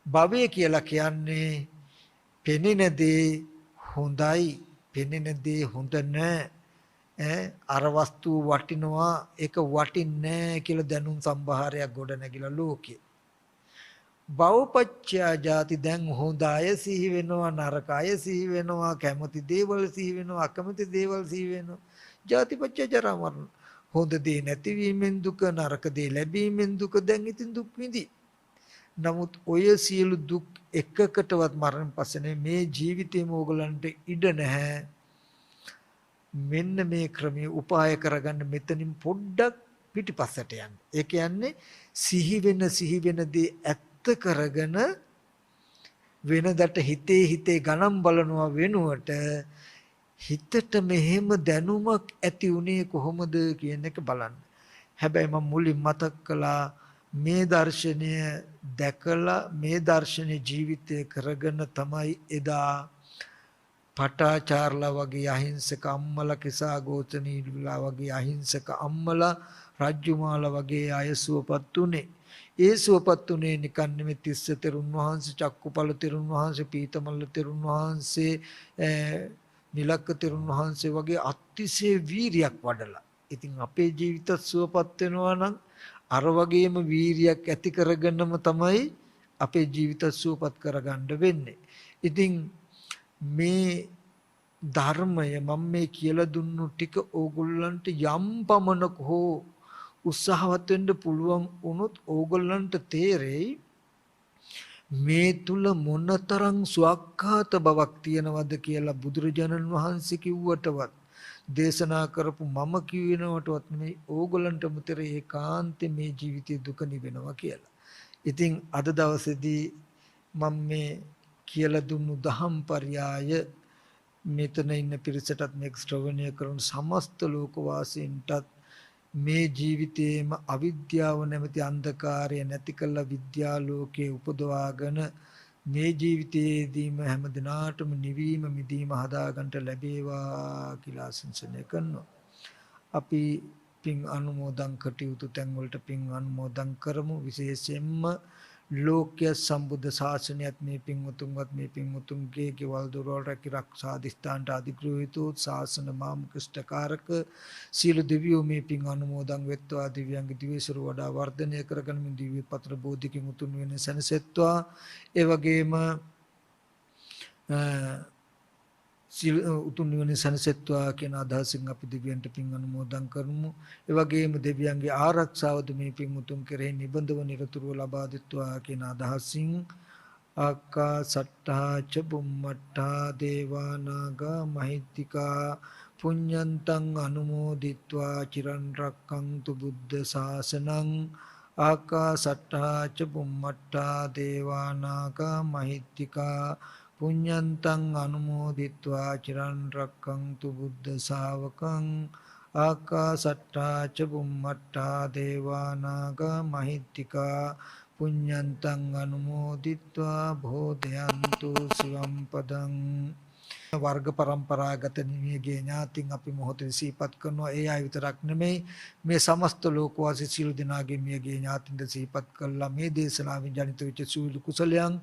භවය කියලා කියන්නේ පෙනෙන දේ හොඳයි පෙනෙන දේ හොඳ නැහැ අර වස්තුව වටිනවා ඒක වටින්නේ නැහැ කියලා දැනුම් සම්භාරයක් ගොඩ නැගිලා ලෝකේ. භවපච්චයා ජාති දැන් හොඳ අය සිහි වෙනවා නරක අය සිහි වෙනවා කැමති දේවල් සිහි වෙනවා අකමැති දේවල් සිහි වෙනවා ජාතිපච්චය ජරා මරණ හොඳ දේ නැතිවීමෙන් දුක නරක දේ ලැබීමෙන් දුක දැන් ඉතින් දුක් විඳි නමුත් ඔය සියලු දුක් එකකටවත් මරණ පස්සේ මේ ජීවිතේම ඕගලන්ට ඉඩ නැහැ මෙන්න මේ ක්‍රමයේ උපාය කරගන්න මෙතනින් පොඩ්ඩක් පිටිපස්සට යන්න. ඒ කියන්නේ සිහි වෙන දේ ඇත්ත කරගෙන වෙනදට හිතේ ගණන් බලනවා වෙනුවට හිතට මෙහෙම දැනුමක් ඇති උනේ කොහොමද කියන එක බලන්න. හැබැයි මම මුලින් මතක් කළා මේ දර්ශනය දැකලා මේ දර්ශනේ ජීවිතය කරගෙන තමයි එදා පටාචාර්ලා වගේ අහිංසක අම්මලා කිසා ගෝතනීලා වගේ අහිංසක අම්මලා රජ්ජුමාලා වගේ අය සුවපත් උනේ. ඒ සුවපත් උනේ නිකන් නෙමෙයි තිස්ස තෙරුන් වහන්සේ, චක්කුපල තෙරුන් වහන්සේ, පීතමල්ල තෙරුන් වහන්සේ, නිලක්ක තෙරුන් වහන්සේ වගේ අතිශය වීරියක් වඩලා. ඉතින් අපේ ජීවිත සුවපත් වෙනවා නම් අර වගේම වීරියක් ඇති කරගන්නම තමයි අපේ ජීවිත සුවපත් කරගන්න වෙන්නේ. ඉතින් මේ ධර්මය මම මේ කියලා දුන්නු ටික ඕගොල්ලන්ට යම් පමණක හෝ උත්සාහවත් වෙන්න පුළුවන් වුණොත් ඕගොල්ලන්ට තේරෙයි මේ තුල මොනතරම් ස්වකහාත බවක් තියනවද කියලා බුදුරජාණන් වහන්සේ කිව්වටවත් දේශනා කරපු මම කියනවටවත් නෙමෙයි ඕගොල්ලන්ටම තේරෙයි ඒකාන්තේ මේ ජීවිතයේ දුක නිවෙනවා කියලා. ඉතින් අද දවසේදී මම මේ කියලා දුන්නු දහම් පරයය මෙතන ඉන්න පිරිසටත් මේක ශ්‍රවණය කරන සමස්ත ලෝක වාසීන්ටත් මේ ජීවිතයේම අවිද්‍යාව නැමැති අන්ධකාරය නැති කළ විද්‍යා ලෝකයේ උපදවාගෙන මේ ජීවිතයේදීම හැම දිනාටම නිවීම මිදීම හදාගන්න ලැබේවා කියලා ආශිර්වාද කරනවා. අපි පින් අනුමෝදන් කටයුතු තැන් වලට පින් අනුමෝදන් කරමු. විශේෂයෙන්ම ලෝක්‍ය සම්බුද්ධ ශාසනයත් මේ පින්වතුන්වත් මේ පින්වතුන්ගේ ගෙවල් දොරවල් රැකී අධිෂ්ඨානට අධිග්‍රහිත ශාසන මාමුකෂ්ඨකාරක සීල දෙවියෝ මේ පින් අනුමෝදන් වෙත්වා දිව්‍යංග දිවේශර වඩා වර්ධනය කරගෙන මේ දිව්‍ය පත්‍ර බෝධිකින් උතුම් වෙන සැනසෙත්වා. ඒ වගේම උතුම් නිවන සැනසෙත්වා කියන අදහසින් අපි දෙවියන්ට පින් අනුමෝදන් කරමු. ඒ වගේම දෙවියන්ගේ ආරක්ෂාවද මේ පින් උතුම් කෙරෙහි නිබඳව නිරතුරුව ලබා දෙත්වා කියන අදහසින් ආකාසට්ටා ච බුම්මට්ටා දේවා නාග මහිත්‍තිකා පුඤ්ඤන්තං අනුමෝදිත්වා චිරන් රැක්කන්තු බුද්ධ ශාසනං ආකාසට්ටා ච බුම්මට්ටා දේවා නාග මහිත්‍තිකා පුඤ්ඤන්තං අනුමෝදිත්වා චිරන් රැක්කන්තු බුද්ධ ශාවකං ආකාසට්ටා ච බුම්මට්ටා දේවා නාග මහිත්‍තිකා පුඤ්ඤන්තං අනුමෝදිත්වා භෝදයන්තු සිවම් පදං. වර්ග પરම්පරාගත නිමියගේ ඥාතින් අපි මොහොතේ සිහිපත් කරනවා. ඒ අය විතරක් නෙමෙයි මේ සමස්ත ලෝකවාසී සියලු දෙනාගේ මියගේ ඥාතින්ද සිහිපත් කළා. මේ දේශනාවෙන් ජනිත වෙච්ච සූලු කුසලයන්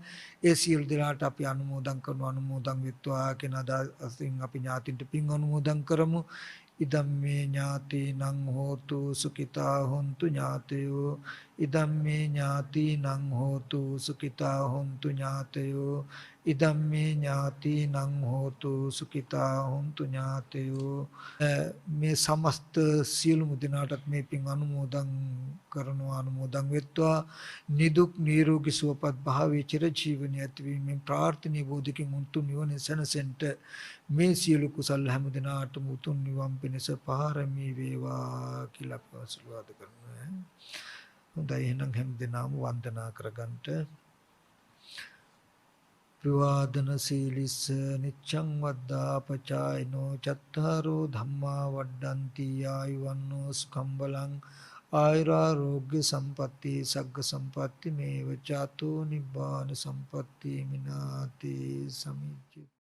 ඒ සියලු දෙනාට අපි අනුමෝදන් කරනවා. අනුමෝදන් වෙත්වා කියන අදහසින් අපි ඥාතින්ට පින් අනුමෝදන් කරමු. ඉදම්මේ ඥාතිනං හෝතු සුඛිතා හොන්තු ඥාතයෝ ඉදම්මේ ඥාතිනං හෝතු සුඛිතා හොන්තු ඥාතයෝ ඉදම්මේ ඥාතිනං හෝතු සුඛිතා හොන්තු ඥාතයෝ. මේ සමස්ත සියලුම දිනාටත් මේ පින් අනුමෝදන් කරනවා. අනුමෝදන් වෙත්වා නිදුක් නිරෝගී සුවපත් භාවයේ චිරජීවනයේ ඇතිවීමෙන් ප්‍රාර්ථනීය බෝධිකින් උතුම් නිවන සැනසෙන්ට මේ සියලු කුසල් හැම දිනාටම උතුම් නිවන් පිණිස පාරමී වේවා කියලා අපි ආශිර්වාද කරනවා. හොඳයි එහෙනම් හැම දිනම වන්දනා කරගන්නට. විවාදන සීලිස්ස නිච්ඡං වද්දාපචායනෝ චත්තාරෝ ධම්මා වඩ්ඩಂತಿ ආයුවන්නෝ සුඛං බලං ආයුරාෝග්‍ය සම්පatti සග්ග සම්පatti මේව චාතෝ නිබ්බාන සම්පatti මිනාති සමිච්ඡති.